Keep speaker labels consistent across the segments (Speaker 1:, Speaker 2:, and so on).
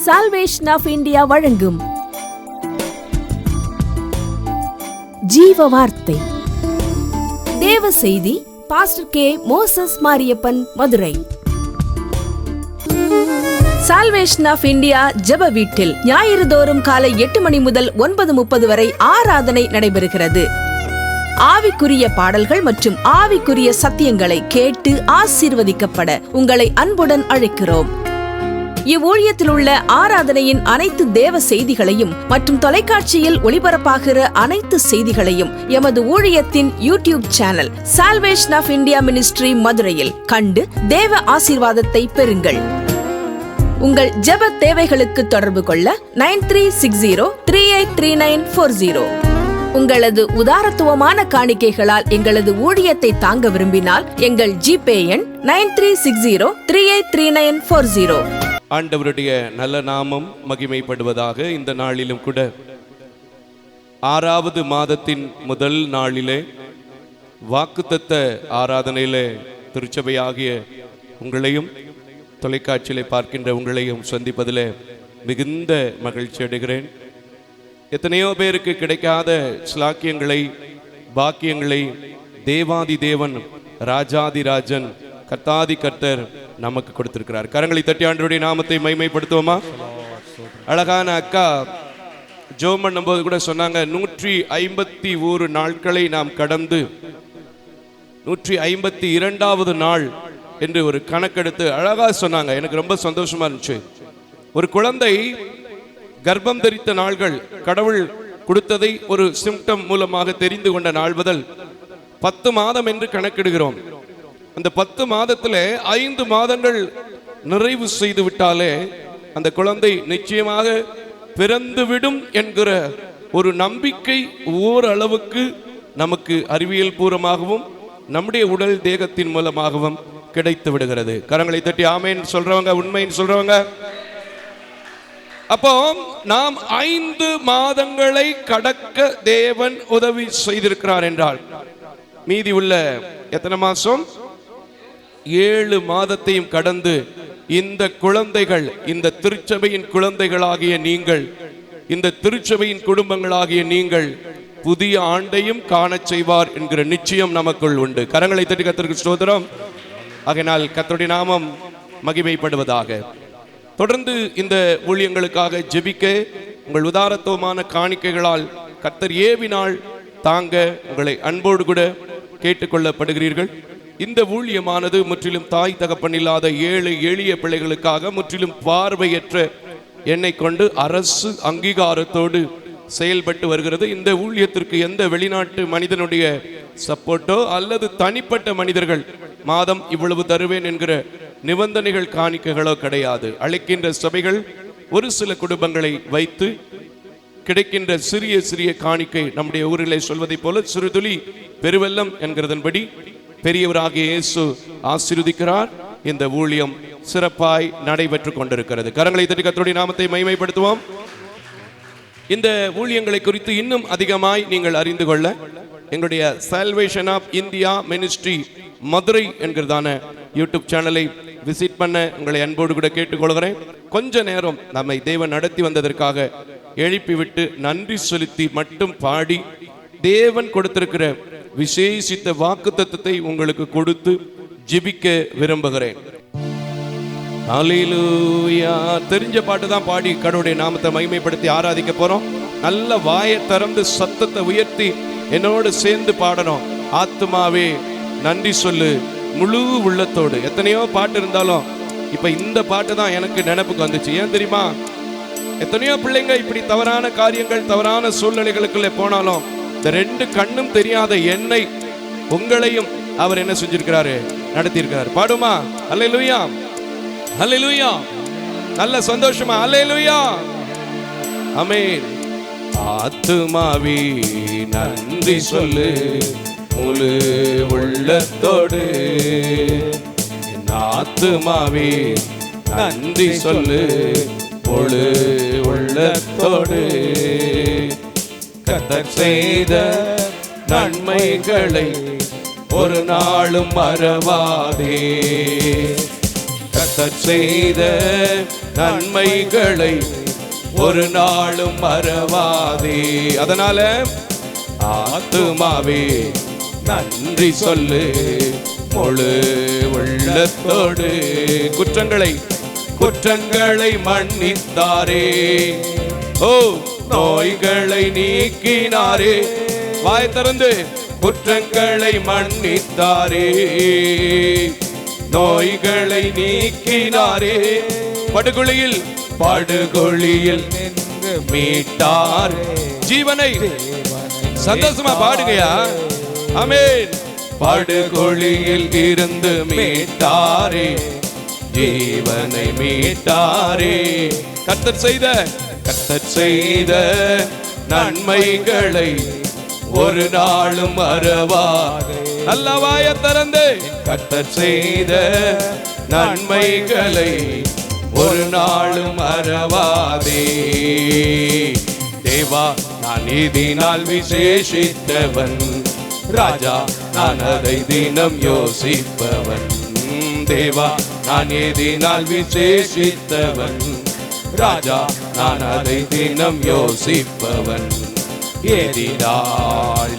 Speaker 1: Salvation of India வழங்கும் ஜீவ வார்த்தை தேவ செய்தி. Pastor K. Moses Mariappan, Madurai. Salvation of India ஜெப வீட்டில் ஞாயிறு தோறும் காலை 8 மணி முதல் 9:30 வரை ஆராதனை நடைபெறுகிறது. ஆவிக்குரிய பாடல்கள் மற்றும் ஆவிக்குரிய சத்தியங்களை கேட்டு ஆசீர்வதிக்கப்பட உங்களை அன்புடன் அழைக்கிறோம். இவ்வூழியத்தில் உள்ள ஆராதனையின் அனைத்து தேவ செய்திகளையும் மற்றும் தொலைக்காட்சியில் ஒளிபரப்பாகிற அனைத்து செய்திகளையும் எமது ஊழியத்தின் YouTube channel salvation of India ministry மதுரையில் கண்டு தேவ ஆசீர்வாதத்தை பெறுங்கள். உங்கள் ஜெப தேவைகளுக்கு தொடர்பு கொள்ள 9360383940. உங்களது உதாரத்துவமான காணிக்கைகளால் எங்களது ஊழியத்தை தாங்க விரும்பினால் எங்கள் ஜிபே எண் 9360383940.
Speaker 2: ஆண்டவருடைய நல்ல நாமம் மகிமைப்படுவதாக. இந்த நாளிலும் கூட 6வது மாதத்தின் முதல் நாளிலே வாக்குத்தத்த ஆராதனையிலே திருச்சபையாகிய உங்களையும் தொலைக்காட்சியிலே பார்க்கின்ற உங்களையும் சந்திப்பதிலே மிகுந்த மகிழ்ச்சி அடைகிறேன். எத்தனையோ பேருக்கு கிடைக்காத ஸ்லாக்கியங்களை, பாக்கியங்களை தேவாதி தேவன், ராஜாதி ராஜன், கர்த்தாதி கர்த்தர் நமக்கு கொடுத்திருக்கிறார். கரங்களை தட்டி ஆண்டவருடைய நாமத்தை மகிமைப்படுத்துவோமா? அழகான அக்கா ஜெபம் பண்ணும்போது கூட சொன்னாங்க, 151 நாட்களை நாம் கடந்து 152வது நாள் என்று ஒரு கணக்கெடுத்து அழகா சொன்னாங்க. எனக்கு ரொம்ப சந்தோஷமா இருந்துச்சு. ஒரு குழந்தை கர்ப்பம் தரித்த நாள்கள் கடவுள் கொடுத்ததை ஒரு சிம்டம் மூலமாக தெரிந்து கொண்ட நாள் முதல் 10 மாதம் என்று கணக்கிடுகிறோம். அந்த 10 மாதத்தில் 5 மாதங்கள் நிறைவு செய்து விட்டாலே அந்த குழந்தை நிச்சயமாக பிறந்துவிடும் என்கிற ஒரு நம்பிக்கை ஓரளவுக்கு நமக்கு அறிவியல் பூர்வமாகவும் நம்முடைய உடல் தேகத்தின் மூலமாகவும் கிடைத்து விடுகிறது. கரங்களை தட்டி ஆமேன் சொல்றவங்க, உண்மைன்னு சொல்றவங்க. அப்போ நாம் 5 மாதங்களை கடக்க தேவன் உதவி செய்திருக்கிறார் என்றால் மீதி உள்ள எத்தனை மாசம்? 7 மாதத்தையும் கடந்து இந்த குழந்தைகள், இந்த திருச்சபையின் குழந்தைகளாகிய நீங்கள், இந்த திருச்சபையின் குடும்பங்களாகிய நீங்கள் புதிய ஆண்டையும் காண செய்வார் என்கிற நிச்சயம் நமக்குள் உண்டு. கரங்களை தட்டி கர்த்தருக்கு ஸ்தோத்திரம். ஆகையினால் கர்த்தருடைய நாமம் மகிமைப்படுவதாக. தொடர்ந்து இந்த ஊழியங்களுக்காக ஜெபிக்க உங்கள் உதாரத்துவமான காணிக்கைகளால் கர்த்தர் ஏவினால் தாங்க உங்களை அன்போடு கூட கேட்டுக்கொள்ளப்படுகிறீர்கள். இந்த ஊழியமானது முற்றிலும் தாய் தகப்பன் இல்லாத ஏழை எளிய பிள்ளைகளுக்காக, முற்றிலும் பார்வையற்ற என்னை கொண்டு அரசு அங்கீகாரத்தோடு செயல்பட்டு வருகிறது. இந்த ஊழியத்திற்கு எந்த வெளிநாட்டு மனிதனுடைய சப்போர்ட்டோ அல்லது தனிப்பட்ட மனிதர்கள் மாதம் இவ்வளவு தருவேன் என்கிற நிபந்தனைகள், காணிக்கைகளோ கிடையாது. அழைக்கின்ற சபைகள் ஒரு சில குடும்பங்களை வைத்து கிடைக்கின்ற சிறிய சிறிய காணிக்கை, நம்முடைய ஊரிலே சொல்வதை போல சிறுதுளி பெருவெல்லம் என்கிறதன்படி பெரியவராகிய இயேசு ஆசீர்வதிக்கிறார். இந்த ஊழியம் சிறப்பாய் நடைபெற்று கொண்டிருக்கிறது. கரங்களை தட்டி கர்த்தருடைய நாமத்தை மகிமைப்படுத்துவோம். இந்த ஊழியங்களை குறித்து இன்னும் அதிகமாய் நீங்கள் அறிந்து கொள்ள எங்களுடைய salvation of India ministry Madurai என்கிறதான யூடியூப் சேனலை விசிட் பண்ண உங்களை அன்போடு கூட கேட்டுக்கொள்கிறேன். கொஞ்ச நேரம் நம்மை தேவன் நடத்தி வந்ததற்காக எழுப்பிவிட்டு நன்றி செலுத்தி மட்டும் பாடி தேவன் கொடுத்திருக்கிற விசேஷித்த வாக்குத்தத்தத்தை உங்களுக்கு கொடுத்து ஜெபிக்க விரும்புகிறேன். ஹல்லேலூயா. தெரிஞ்ச பாட்டு தான் பாடி கடவுளுடைய நாமத்தை மகிமைப்படுத்தி ஆராதிக்க போறோம். நல்ல வாயை திறந்து சத்தத்தை உயர்த்தி என்னோடு சேர்ந்து பாடணும். ஆத்துமாவே நன்றி சொல்லு முழு உள்ளத்தோடு. எத்தனையோ பாட்டு இருந்தாலும் இப்ப இந்த பாட்டு தான் எனக்கு நினைப்புக்கு வந்துச்சு. ஏன் தெரியுமா? எத்தனையோ பிள்ளைங்க இப்படி தவறான காரியங்கள், தவறான சூழ்நிலைகளுக்குள்ளே போனாலும் இந்த 2 கண்ணும் தெரியாத என்னை, உங்களையும் அவர் என்ன செஞ்சிருக்கிறாரு? நடத்தியிருக்கிறார். பாடுமா? அல்லேலூயா, அல்லேலூயா. நல்ல சந்தோஷமா அல்லேலூயா, ஆமென். ஆத்துமாவே நன்றி சொல்லு முழு உள்ளத்தோடு. ஆத்துமாவே நன்றி சொல்லு முழு உள்ளத்தோடு. கர்த்தர் செய்த நன்மைகளை ஒரு நாளும் மறவாதே. கர்த்தர் செய்த நன்மைகளை ஒரு நாளும் மறவாதே. அதனால ஆத்துமாவே நன்றி சொல்லு முழு உள்ளத்தோடு. குற்றங்களை மன்னித்தாரே, ஓ நோய்களை நீக்கினாரே. வாய் திறந்து குற்றங்களை மன்னித்தாரே, நோய்களை நீக்கினாரே. படுகுழியில் நின்று மீட்டார் ஜீவனை. சந்தோஷமா பாடுங்கயா, ஆமென். படுகுழியில் இருந்து மீட்டாரே, ஜீவனை மீட்டாரே. கர்த்தர் செய்த நன்மைகளை ஒரு நாளும் மறவாதே. நல்ல வாய திறந்து கர்த்தர் செய்த நன்மைகளை ஒரு நாளும் மறவாதே. தேவா நான் இதனால் விசேஷித்தவன், ராஜா நான் அதை தினம் யோசிப்பவன். தேவா நான் இதனால் விசேஷித்தவன், ராஜா நான் அதை தினம் யோசிப்பவன். எதினால்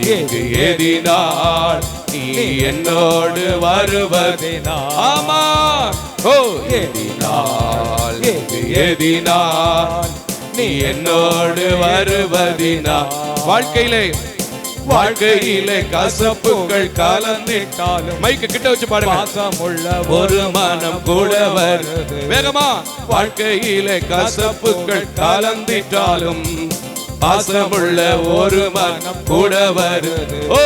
Speaker 2: நீ என்னோடு வருவதினால். ஆமா, ஓ எதினால் நீ என்னோடு வருவதினால். வாழ்க்கையிலே கசப்புகள் கலந்திட்டாலும், மைக்கு கிட்ட வச்சு பாருங்க, பாசமுள்ள ஒரு மனம் கூட வருது. வேகமா, வாழ்க்கையிலே கசப்புகள் கலந்திட்டாலும் பாசமுள்ள ஒரு மனம் கூட வருது. ஓ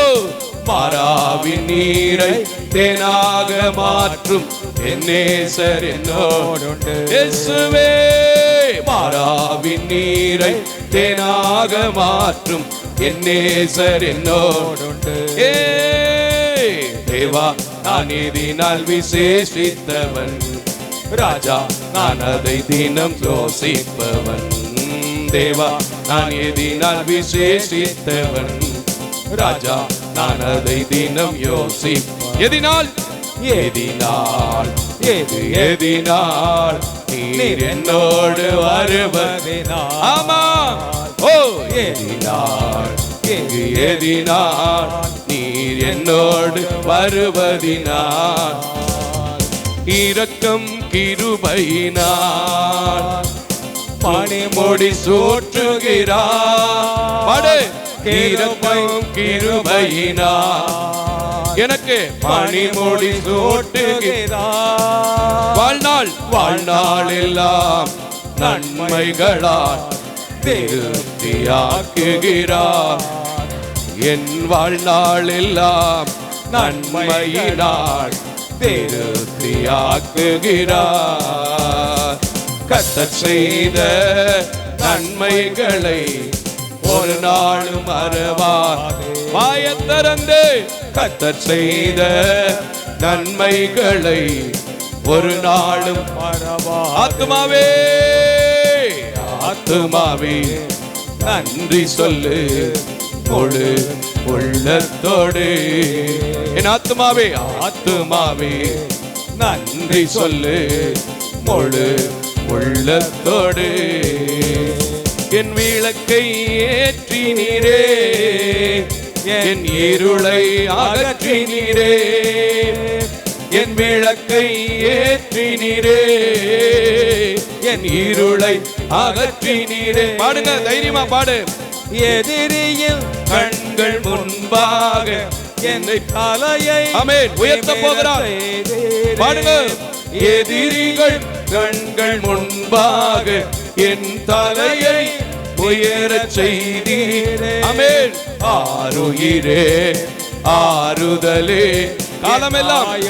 Speaker 2: மாறாவின் நீரை தேனாக மாற்றும் என் நேசர் என்னோடுண்டு. இயேசுவே மாறாவின் நீரை தேனாக மாற்றும் என் நேசர் என்னோடுண்டு. தேவா நான் இதனால் விசேஷித்தவன், ராஜா நான் அதை தினம் யோசிப்பவன். தேவா நான் இதனால் விசேஷித்தவன், ராஜா நான் அதை தினம் யோசிப்பவன். எதினால் நீர் என்னோடு வருவதினால். ஆமா, ஓ எதினால் நீர் என்னோடு வருவதினால். இரக்கம் கிருபையினால் பணிமுடி சூற்றுகிறார். இரக்கம் கிருபையினால் எனக்கு பணிமுடி சூட்டுகிறார். வாழ்நாள் எல்லாம் நன்மைகளால் திருப்தியாக்குகிறார். என் வாழ்நாள் எல்லாம் நன்மையினால் திருப்தியாக்குகிறார். கர்த்தர் செய்த நன்மைகளை ஒரு நாளும் மறவாதே. வாயைத் திறந்து கர்த்தர் செய்த நன்மைகளை ஒரு நாளும் மறவாதே. ஆத்துமாவே நன்றி சொல்லு முழு உள்ளத்தோடு. என் ஆத்துமாவே நன்றி சொல்லு முழு உள்ளத்தோடு. என் விளக்கை ஏற்றினீரே, என் இருளை அகற்றினீரே. என் விளக்கை ஏற்றினீரே, என் இருளை அகற்றினீரே. பாடுங்க, தைரியமா பாடு. எதிரியில் கண்கள் முன்பாக என்னை தலையை ஆமென் உயர்த்த போகிறார். பாடுங்க. எதிரிகள் கண்கள் முன்பாக என் தலையை உயரச் செய்தீரே. ஆமென். ஆருயிரே ஆறுதலே காலமெல்லாம்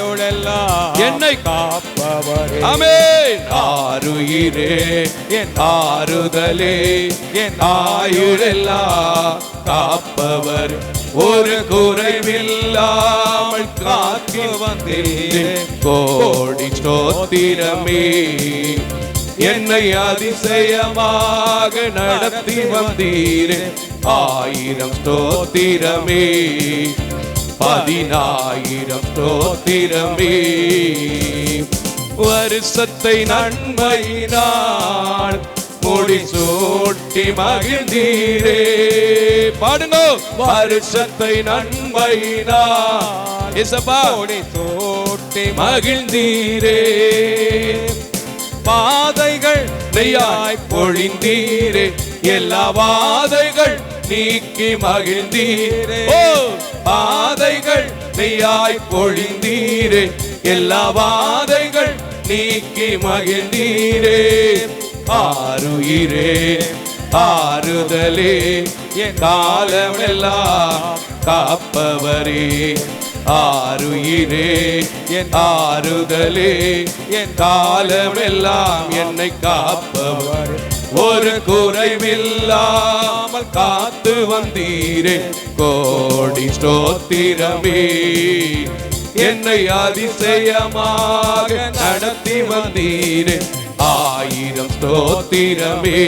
Speaker 2: என்னை காப்பவரே. ஆமென். ஆருயிரே என் ஆறுதலே என் ஆயுளெல்லாம் காப்பவர். ஒரு குறைவில்லாமல் காத்து வந்தீரே. கோடி ஸ்தோத்திரமே. என்னை அதிசயமாக நடத்தி வந்தீரே. 1000 ஸ்தோத்திரமே. 10000 ஸ்தோத்திரமே. வருஷத்தை நன்மையினால் முடிசூட்டி மகிழ்ந்தீரே. பாடுங்க. வருஷத்தை நன்மையினால் இயேசப்பா முடிசூட்டி மகிழ்ந்தீரே. பாதைகள் நெய்யாய் பொழிந்தீரே, எல்லா வாதைகள் நீக்கி மகிழ்ந்தீரே. ஓ, பாதைகள் நெய்யாய் பொழிந்தீரே, எல்லா வாதைகள் நீக்கி மகிழ்ந்தீரே. ஆருயிரே ஆறுதலே என் காலமெல்லாம் காப்பவரே. ஆருயிரே என் ஆறுதலே என் காலமெல்லாம் என்னை காப்பவர். ஒரு குறைவில்லாமல் காத்து வந்தீரே, கோடி ஸ்தோத்திரமே. என்னை அதிசயமாக நடத்தி வந்தீரே, 1000 ஸ்தோத்திரமே.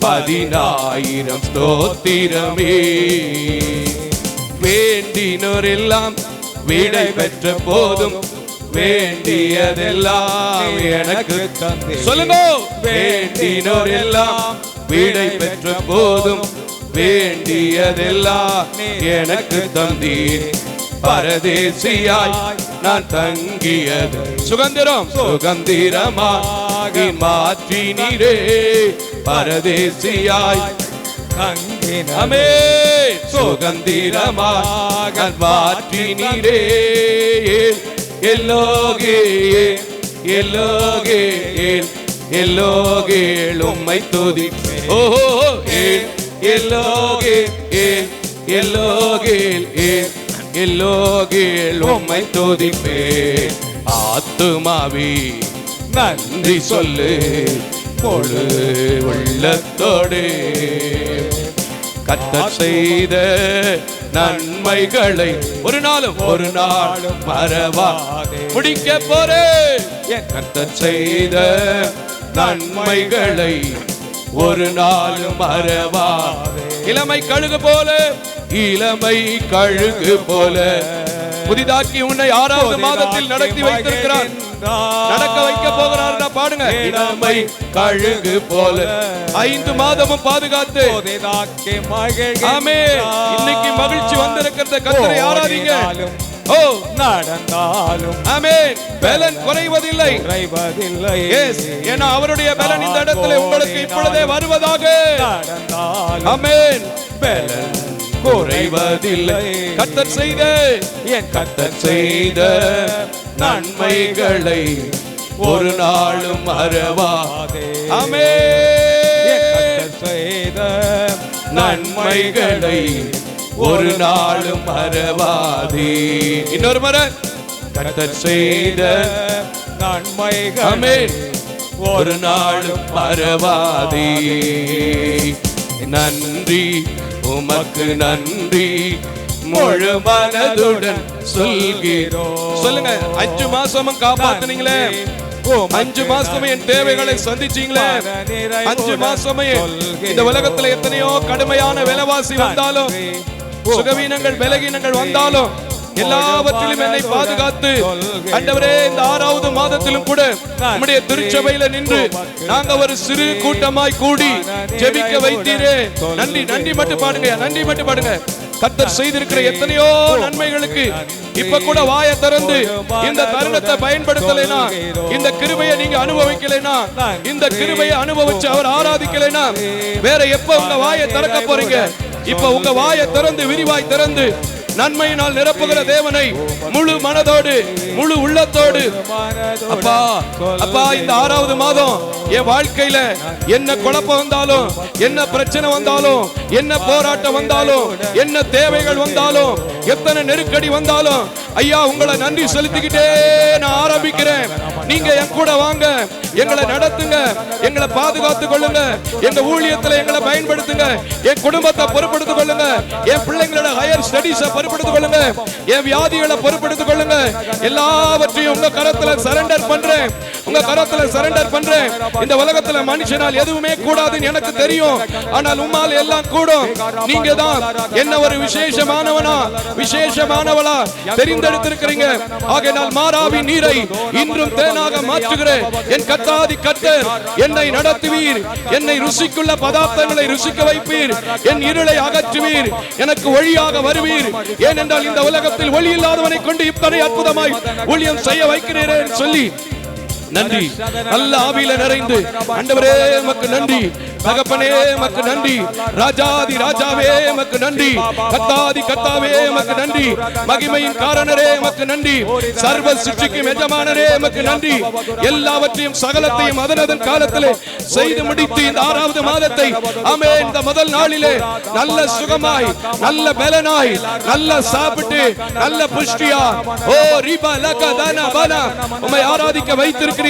Speaker 2: 10,000 ஸ்தோத்திரமே. வேண்டினோரெல்லாம் விடை பெற்ற போதும் வேண்டியதெல்லாம் எனக்கு தந்தே. சொல்லுங்க. வேண்டினோரெல்லாம் விடை பெற்ற போதும் வேண்டியதெல்லாம் எனக்கு தந்தீர். பரதேசியாய் நான் தங்கியது சுதந்திரம் சுதந்திரமாக மாற்றினீரே. பரதேசியாய் தங்கினமே சுதந்திரமாக மாற்றினீரே. எல்லோகே எல்லோகே எல்லோகே உம்மை துதிப்பே. ஓஹோ எல்லோகே எல்லோகே எல்லோகே உம்மை துதிப்பே. ஆத்துமாவே நன்றி சொல்லு முழு உள்ளத்தோடு. கர்த்தர் செய்த நன்மைகளை ஒரு நாளும் மறவாதே. முடிக்க போறேன். கர்த்தர் செய்த நன்மைகளை ஒரு நாளும் மறவாதே. இளமை கழுகு போல புதிதாக்கி உன்னை 6வது மாதத்தில் நடத்தி வைத்திருக்கிறார். நடக்க வைக்க போகிறார். பாடுங்க. இளமை கழுகு போல 5 மாதமும் பாதுகாத்து. ஆமென். இன்னைக்கு மகிழ்ச்சி வந்திருக்கிறத கர்த்தரை ஆராதிங்க. ஓ, நடந்தாலும் ஆமென். பலன் குறைவதில்லை. ஏன்னா அவருடைய பலன் இந்த இடத்துல உங்களுக்கு இப்பொழுதே வருவதாக. ஆமென். பலன் குறைவதில்லை. கர்த்தர் செய்த நன்மைகளை ஒரு நாளும் மறவாதே. ஆமென். செய்த நன்மைகளை ஒரு நாளும் மறவாதே. இன்னொரு முறை. கர்த்தர் செய்த நன்மைகள் ஆமென் ஒரு நாளும் மறவாதே. நன்றி உமக்கு நன்றி முழு மனதுடன் சொல்கிறோம். சொல்லுங்க. 5 மாசமும் காப்பாத்துனீங்களே. 5 மாசமே என் தேவைகளை சந்திச்சீங்களே. 5 மாசமே இந்த உலகத்துல எத்தனையோ கடுமையான விலைவாசி வந்தாலும், சுகவீனங்கள் பலகீனங்கள் வந்தாலும் எல்லாவற்றிலும் என்னை பாதுகாத்து ஆண்டவரே இந்த 6வது மாதத்திலும் கூட நம்முடைய திருச்சபையில நின்று நாங்க ஒரு சிறு கூட்டமாய் கூடி ஜெபிக்க வைத்தீரே. நன்றி. நன்றி மட்டும் பாடுங்க. நன்றி மட்டும் பாடுங்க. கர்த்தர் செய்திருக்கிற எத்தனையோ நன்மைகளுக்கு இப்ப கூட வாயை திறந்து இந்த தருணத்தை பயன்படுத்தலைனா, இந்த கிருபையை நீங்க அனுபவிக்கலைனா, இந்த கிருபையை அனுபவிச்சு அவர் ஆராதிக்கலைனா வேற எப்ப உங்க வாயை திறக்க போறீங்க? இப்ப உங்க வாயை திறந்து விரிவாய் திறந்து நன்மையினால் நிரப்புகிற தேவனை முழு மனதோடு முழு உள்ளத்தோடு அப்பா அப்பா இந்த 6வது மாதம் என் வாழ்க்கையில என்ன குழப்பம் வந்தாலும், என்ன பிரச்சனை வந்தாலும், என்ன போராட்டம் வந்தாலும், என்ன தேவைகள் வந்தாலும், எத்தனை நெருக்கடி வந்தாலும் ஐயா உங்களை நன்றி செலுத்திக்கிட்டே நான் ஆரம்பிக்கிறேன். நீங்க என் கூட வாங்க, எங்களை நடத்துங்க, எங்களை பாதுகாத்துக் கொள்ளுங்க, எங்க ஊழியத்துல எங்களை பயன்படுத்துங்க, என் குடும்பத்தை பொறுப்படுத்திக் கொள்ளுங்க, என் பிள்ளைங்களோட ஹையர் ஸ்டடீஸை பொறுப்படுத்திக் கொள்ளுங்க, என் வியாதிகளை பொறுப்படுத்திக் கொள்ளுங்க. எல்லாவற்றையும் உங்க கரத்துல சரண்டர் பண்றேன், உங்க கரத்துல சரண்டர் பண்றேன். இந்த உலகத்துல மனுஷனால் எதுவுமே கூடாதுன்னு எனக்கு தெரியும், ஆனால் உம்மால் எல்லாம் கூடும். நீங்க தான் என்ன ஒரு விசேஷமானவனா விசேஷமானவளா தெரிந்தெடுத்திருக்கிறீங்க. ஆகையால் மாறாவின் நீரை இன்றும் தேனாக மாற்றுகிற என் கர்த்தாதி கர்த்தர் என்னை நடத்துவீர், என்னை ருசிக்குள்ள பதார்த்தங்களை ருசிக்க வைப்பீர், என் இருளை அகற்றுவீர், எனக்கு ஒளியாக வருவீர். ஏனென்றால் இந்த உலகத்தில் ஒளி இல்லாதவனை கொண்டு இத்தனை அற்புதமாய் ஊழியம் செய்ய வைக்கிறேன் சொல்லி நன்றி. நல்ல ஆவியில நிறைந்து ஆண்டவரே உமக்கு நன்றி, தகப்பனே உமக்கு நன்றி, ராஜாதி ராஜாவே உமக்கு நன்றி, கர்த்தாதி கர்த்தாவே உமக்கு நன்றி, மகிமையின் காரணரே உமக்கு நன்றி, சர்வ சிருஷ்டிக்கும் எஜமானரே உமக்கு நன்றி. எல்லாவற்றையும் சகலத்தையும் அதனதன் காலத்திலே செய்து முடித்து இந்த 6வது மாதத்தை ஆமென் இந்த முதல் நாளிலே நல்ல சுகமாய், நல்ல பலனாய், நல்ல சாப்பிட்டு, நல்ல புஷ்டியா ஓ ரிபா லக தன பன உம்மை ஆராதிக்க வைத்திருக்கிறீரே.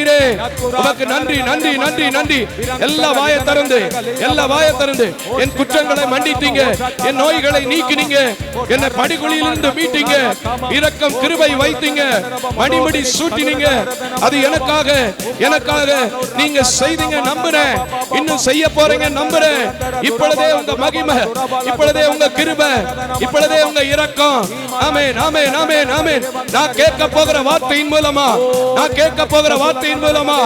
Speaker 2: உமக்கு நன்றி நன்றி நன்றி நன்றி. எல்லா வாயை திறந்து, எல்லா வாயை திறந்து என் குற்றங்களை மன்னித்தீங்க, என் நோய்களை நீக்கினீங்க, என்னை படுகுழியிலிருந்து மீட்டீங்க, இரக்கம் கிருபை வைத்தீங்க, மணிமுடி சூட்டினீங்க. அது எனக்காக எனக்காக நீங்க செய்தீங்க நம்புறேன், இன்னும் செய்ய போறீங்க நம்புறேன். இப்பொழுதே உங்க மகிமை, இப்பொழுதே உங்க கிருபை, இப்பொழுதே உங்க இரக்கம். ஆமென் ஆமென் ஆமென் ஆமென். நான் கேட்க போகிற வார்த்தையின் மூலமா, நான் கேட்க போகிற வார்த்தையின் மூலமா,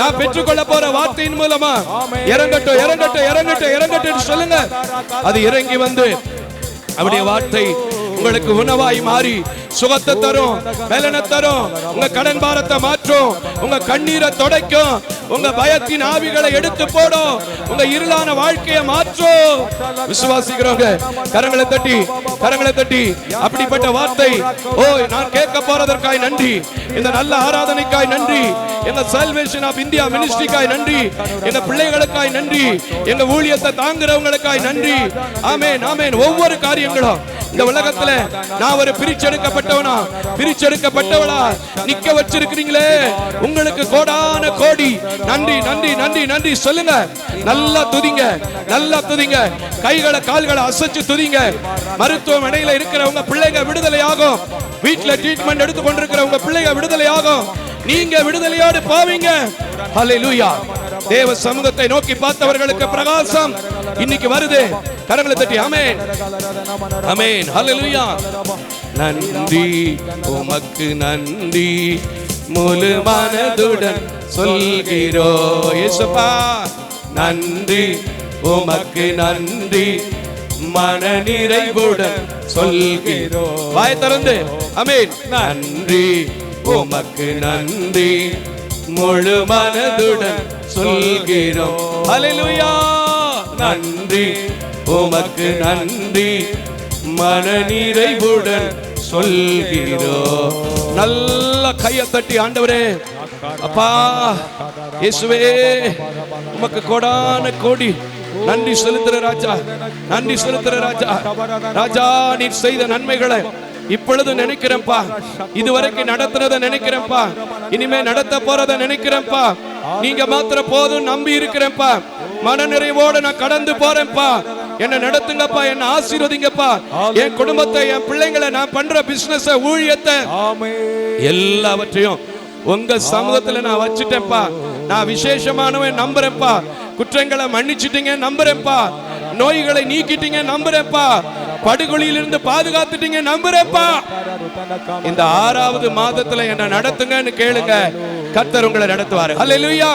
Speaker 2: நான் பெற்றுக்கொள்ள போற வார்த்தையின் மூலமா இறங்கட்டும் இறங்கட்டும் இறங்கட்டும் இறங்கட்டும் சொல்லுங்க. அது இறங்கி வந்து அவருடைய வார்த்தை உங்களுக்கு உணவாய் மாறி சுகத்தை தரும், பலனை தரும், உங்க கடன் பாரத்தை மாற்றும், உங்க கண்ணீரை துடைக்கும், உங்க பயத்தின் ஆவிகளை எடுத்து போடும், உங்க இருளான வாழ்க்கையை மாற்றும். விசுவாசிக்கிறவங்க கரங்களை தட்டி கரங்களை தட்டி அப்படிப்பட்ட வார்த்தை ஓ நான் கேட்க போறதற்காய் நன்றி, இந்த நல்ல ஆராதனைக்காய் நன்றி, எங்க சால்வேஷன் ஆஃப் இந்தியா மினிஸ்ட்ரிக்காய் நன்றி, எங்க பிள்ளைகளுக்காய் நன்றி, எங்க ஊழியத்தை தாங்குறவங்களுக்காய் நன்றி. ஆமென் ஆமென். ஒவ்வொரு காரியங்களும் இந்த உலகத்துல நான் ஒரு பிரிச்செடுக்கப்பட்டவனா பிரிச்செடுக்கப்பட்டவளா நிக்க வச்சிருக்கிறீங்களே, உங்களுக்கு கோடான கோடி நன்றி நன்றி நன்றி நன்றி சொல்லுங்க. நல்லா துதிங்க, நல்லா துதிங்க, கைகளை கால்களை அசைச்சு துதிங்க. மருத்துவமனையில இருக்கிற உங்க பிள்ளைங்க விடுதலை ஆகும், வீட்டுல ட்ரீட்மெண்ட் எடுத்து கொண்டிருக்கிற உங்க பிள்ளைங்க விடுதலை ஆகும், நீங்க விடுதலையோடு போவீங்க. ஹல்லேலூயா. தேவ சமூகத்தை நோக்கி பார்த்தவர்களுக்கு பிரகாசம் இன்னைக்கு வருது. கரங்களை தட்டி ஆமென் ஆமென் ஹல்லேலூயா. நன்றி உமக்கு நன்றி முழு மனதுடன் சொல்கிறோம் இயேசுப்பா. நன்றி உமக்கு நன்றி மன நிறைவுடன் சொல்கிறோம். வாய் திறந்து ஆமென். நன்றி உமக்கு நன்றி முழு மனதுடன் சொல்கிறோம். ஹல்லேலூயா. நன்றி உமக்கு நன்றி மன நிறைவுடன் சொல்கிறோம். நல்ல கையை தட்டி ஆண்டவரே அப்பா இயேசுவே உமக்கு கோடான கோடி நன்றி செலுத்துற ராஜா, நன்றி செலுத்துற ராஜா. ராஜா நீர் செய்த நன்மைகளை இப்பொழுது நினைக்கிறேன்ப்பா, இதுவரைக்கும் நடத்துறத நினைக்கிறேன்ப்பா, இனிமே நடத்த போறத நினைக்கிறேன்ப்பா. நீங்க மாத்திர போதும் நம்பி இருக்கிறேன்ப்பா, மன நிறைவோட நான் கடந்து போறேன்ப்பா. என்ன நடத்துங்கப்பா, என்ன ஆசீர்வதிங்கப்பா, என் குடும்பத்தை, என் பிள்ளைங்களை, நான் பண்ற பிசினஸ், ஊழியத்தை எல்லாவற்றையும் உங்க சமூகத்துல நான் வச்சுட்டேன்ப்பா. நான் விசேஷமானவன் நம்புறேன்ப்பா. குற்றங்களை மன்னிச்சிட்டீங்க நம்புறேன்ப்பா, நோய்களை நீக்கிட்டீங்க நம்புறேன்ப்பா, படுகொலியிலிருந்து பாதுகாத்துட்டீங்க நம்புறேன்ப்பா. இந்த 6வது மாதத்துல என்ன நடத்துங்கன்னு கேளுங்க, கர்த்தர் உங்களை நடத்துவாரு. ஹல்லேலூயா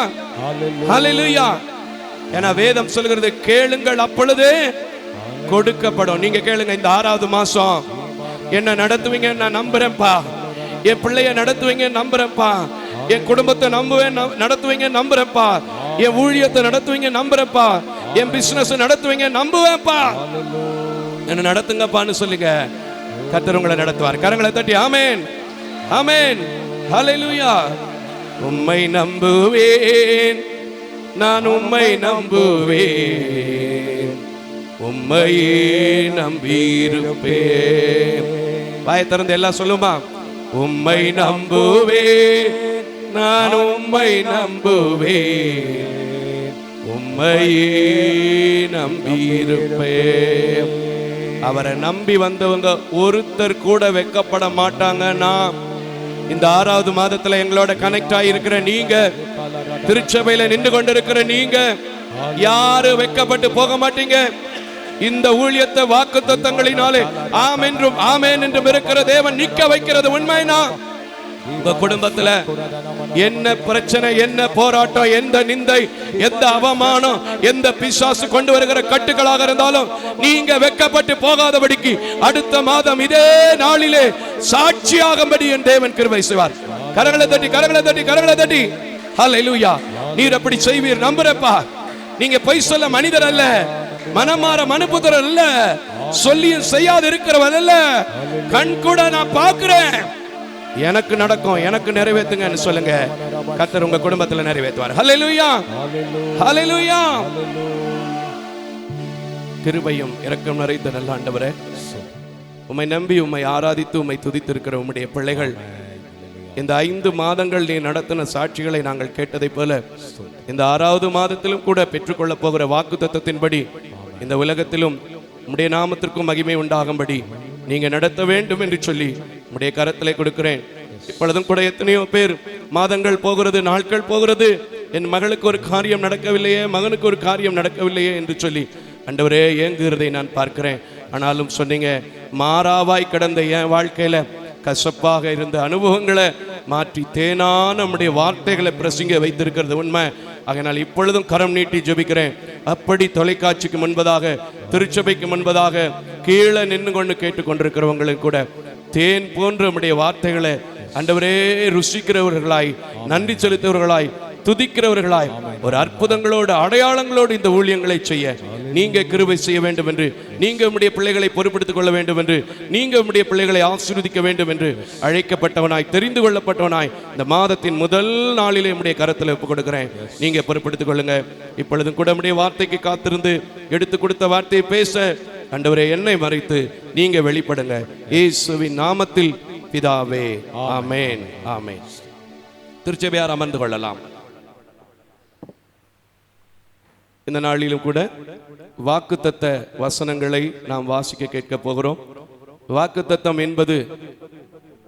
Speaker 2: ஹல்லேலூயா. ஏன்னா வேதம் சொல்கிறது கேளுங்கள் அப்பொழுது கொடுக்கப்படும். நீங்க கேளுங்க, இந்த 6வது மாசம் என்ன நடத்துவீங்க நான் நம்புறேன்ப்பா, என் பிள்ளைய நடத்துவீங்க நம்புறேன்ப்பா, என் குடும்பத்தை நம்புவேன் நடத்துவீங்க நம்புறேன்ப்பா, என் ஊழியத்தை நடத்துவீங்க நம்புறேன்ப்பா, என் பிசினஸ் நடத்துவீங்க நம்புவேன்ப்பா, என்ன நடத்துங்கப்பான்னு சொல்லுங்க, கர்த்தர் உங்களை நடத்துவார். கரங்களை தட்டி ஆமென் ஆமென் ஹல்லேலூயா. உம்மை நம்புவேன் நான், உம்மை நம்புவேன், உம்மையே நம்பியிருப்பேன். வாயை திறந்து எல்லாம் சொல்லுமா. உம்மை நம்புவேன் நான் உம்மை நம்புவேன், உம்மையே நம்பியிருப்பேன். அவரை நம்பி வந்தவங்க ஒருத்தர் கூட வெட்கப்பட மாட்டாங்கன்னா, இந்த 6வது மாதத்துல எங்களோட கனெக்ட் ஆகியிருக்கிற நீங்க, திருச்சபையில நின்று கொண்டிருக்கிற நீங்க யாரு வெட்கப்பட்டு போக மாட்டீங்க. இந்த ஊழியத்தை வாக்குத்தத்தங்களினாலே ஆம் என்றும் ஆமேன் என்றும் இருக்கிற தேவன் நிக்க வைக்கிறது உண்மைனா, உங்க குடும்பத்துல என்ன பிரச்சனை, என்ன போராட்டம், எந்த நிந்தை, எந்த அவமானம், எந்த பிசாசு கொண்டு வருகிற கட்டுகளாக இருந்தாலும் நீங்க வெட்கப்பட்டு போகாதபடிக்கு அடுத்த மாதம் இதே நாளிலே சாட்சியாகும்படி என் தேவன் கிருபை செய்வார். கரங்களை தட்டி கரங்களை தட்டி கரங்களை தட்டி ஹல்லேலூயா. நீர் அப்படி செய்வீர் நம்புறப்பா. நீங்க பொய் சொல்ல மனிதர் அல்ல, மனமாற மனுபுத்திரர் அல்ல, சொல்லியும் செய்யாது இருக்கிறவன் அல்ல. கண் கூட நான் பார்க்கிறேன், எனக்கு நடக்கும், எனக்கு நிறைவேற்றுங்கன்னு சொல்லுங்க. கர்த்தர் உங்க குடும்பத்துல நிறைவேற்றுவார். ஹல்லேலூயா ஹல்லேலூயா. கிருபையும் இரக்கம் நிறைந்த நல்ல ஆண்டவரே, உம்மை நம்பி உம்மை ஆராதித்து உம்மை துதித்து இருக்கிற உம்முடைய பிள்ளைகள் இந்த 5 மாதங்கள் நீ நடத்தின சாட்சிகளை நாங்கள் கேட்டதைப் போல இந்த 6வது மாதத்திலும் கூட பெற்றுக்கொள்ள போகிற வாக்குத்தத்தத்தின்படி இந்த உலகத்திலும் உம்முடைய நாமத்திற்கும் மகிமை உண்டாகும்படி நீங்க நடத்த வேண்டும் என்று சொல்லி உம்முடைய கரத்திலே கொடுக்கிறேன். இப்பொழுதும் கூட எத்தனையோ பேர் மாதங்கள் போகிறது, நாட்கள் போகிறது, என் மகளுக்கு ஒரு காரியம் நடக்கவில்லையே, மகனுக்கு ஒரு காரியம் நடக்கவில்லையே என்று சொல்லி ஆண்டவரே ஏங்குகிறதை நான் பார்க்கிறேன். ஆனாலும் சொன்னீங்க, மாறாவாய் கடந்த என் வாழ்க்கையில கசப்பாக இருந்த அனுபவங்களை மாற்றி தேனான நம்முடைய வார்த்தைகளை பிரசங்க வைத்திருக்கிறது உண்மை. அதனால் இப்பொழுதும் கரம் நீட்டி ஜெபிக்கிறேன். அப்படி தொலைக்காட்சிக்கு முன்பதாக, திருச்சபைக்கு முன்பதாக கீழே நின்று கொண்டு கேட்டுக்கொண்டிருக்கிறவங்களும் கூட தேன் போன்ற நம்முடைய வார்த்தைகளை ஆண்டவரே ருசிக்கிறவர்களாய், நன்றி செலுத்துவர்களாய், துதிக்கிறவர்களாய், ஒரு அற்புதங்களோடு அடையாளங்களோடு இந்த ஊழியங்களை செய்ய நீங்க கிருபை செய்ய வேண்டும் என்று, நீங்க உம்முடைய பிள்ளைகளை பொறுப்படுத்திக் கொள்ள வேண்டும் என்று, நீங்க உம்முடைய பிள்ளைகளை ஆசீர்வதிக்க வேண்டும் என்று அழைக்கப்பட்டவனாய், தெரிந்து கொள்ளப்பட்டவனாய் இந்த மாதத்தின் முதல் நாளிலே உம்முடைய கரத்தில் ஒப்புக் கொடுக்கிறேன். நீங்க பொறுப்படுத்திக் கொள்ளுங்க. இப்பொழுதும் கூட உம்முடைய வார்த்தைக்கு காத்திருந்து எடுத்து கொடுத்த வார்த்தையை பேச ஆண்டவரே என்னை மறைத்து நீங்க வெளிப்படுங்க. இயேசுவின் நாமத்தில் பிதாவே, ஆமென் ஆமென். திருச்சபையார் அமர்ந்து கொள்ளலாம். இந்த நாளிலும் கூட வாக்குத்தத்த வசனங்களை நாம் வாசிக்க கேட்க போகிறோம். வாக்குத்தத்தம் என்பது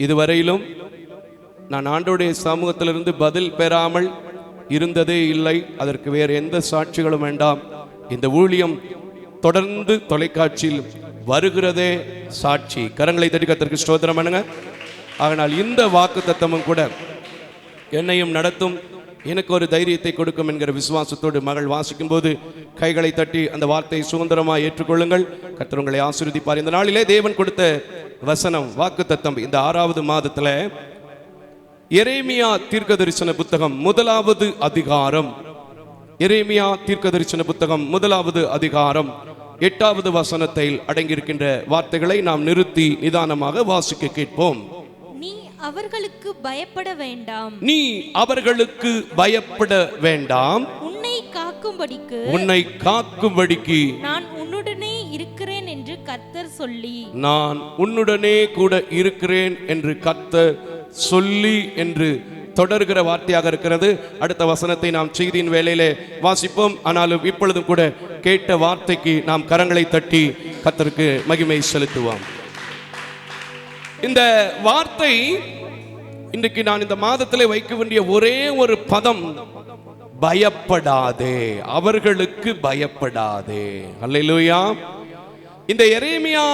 Speaker 2: இதுவரையிலும் நான் ஆண்டவருடைய சமூகத்திலிருந்து பதில் பெறாமல் இருந்ததே இல்லை. அதற்கு வேறு எந்த சாட்சிகளும் வேண்டாம். இந்த ஊழியம் தொடர்ந்து தொலைக்காட்சியில் வருகிறதே சாட்சி. கரங்களை தட்டி கர்த்தருக்கு ஸ்தோத்திரம் பண்ணுங்க. ஆனால் இந்த வாக்குத்தத்தமும் கூட என்னையும் நடத்தும், எனக்கு ஒரு தைரியத்தை கொடுக்கும் என்கிற விசுவாசத்தோடு மகள் வாசிக்கும் போது கைகளை தட்டி அந்த வார்த்தையை சுதந்திரமாக ஏற்றுக்கொள்ளுங்கள். கர்த்தர் உங்களை ஆசீர்வதிப்பார். இந்த நாளிலே தேவன் கொடுத்த வசனம் வாக்குத்தத்தம் இந்த 6வது மாதத்துல எரேமியா தீர்க்கதரிசன புத்தகம் 1வது அதிகாரம், எரேமியா தீர்க்கதரிசன புத்தகம் 1வது அதிகாரம் 8வது வசனத்தில் அடங்கியிருக்கின்ற வார்த்தைகளை நாம் நிறுத்தி நிதானமாக வாசிக்க கேட்போம்.
Speaker 3: நீ அவர்களுக்கு பயப்பட வேண்டாம்,
Speaker 2: நீ அவர்களுக்கு பயப்பட வேண்டாம்,
Speaker 3: உன்னை காக்கும்படிக்கு
Speaker 2: நான் உன்னுடனே
Speaker 3: இருக்கிறேன் என்று கர்த்தர் சொல்லி,
Speaker 2: நான் உன்னுடனே கூட இருக்கிறேன் என்று கர்த்தர் சொல்லி என்று தொடர்கிற வார்த்தையாக இருக்கிறது. அடுத்த வசனத்தை நாம் செய்தியின் வேளையிலே வாசிப்போம். ஆனாலும் இப்பொழுதும் கூட கேட்ட வார்த்தைக்கு நாம் கரங்களை தட்டி கர்த்தருக்கு மகிமை செலுத்துவோம். இந்த வார்த்தை இன்றைக்கு நான் இந்த மாதத்திலே வைக்க வேண்டிய ஒரே ஒரு பதம், பயப்படாதே, அவர்களுக்கு பயப்படாதே. அல்லேலூயா. இந்த எரேமியா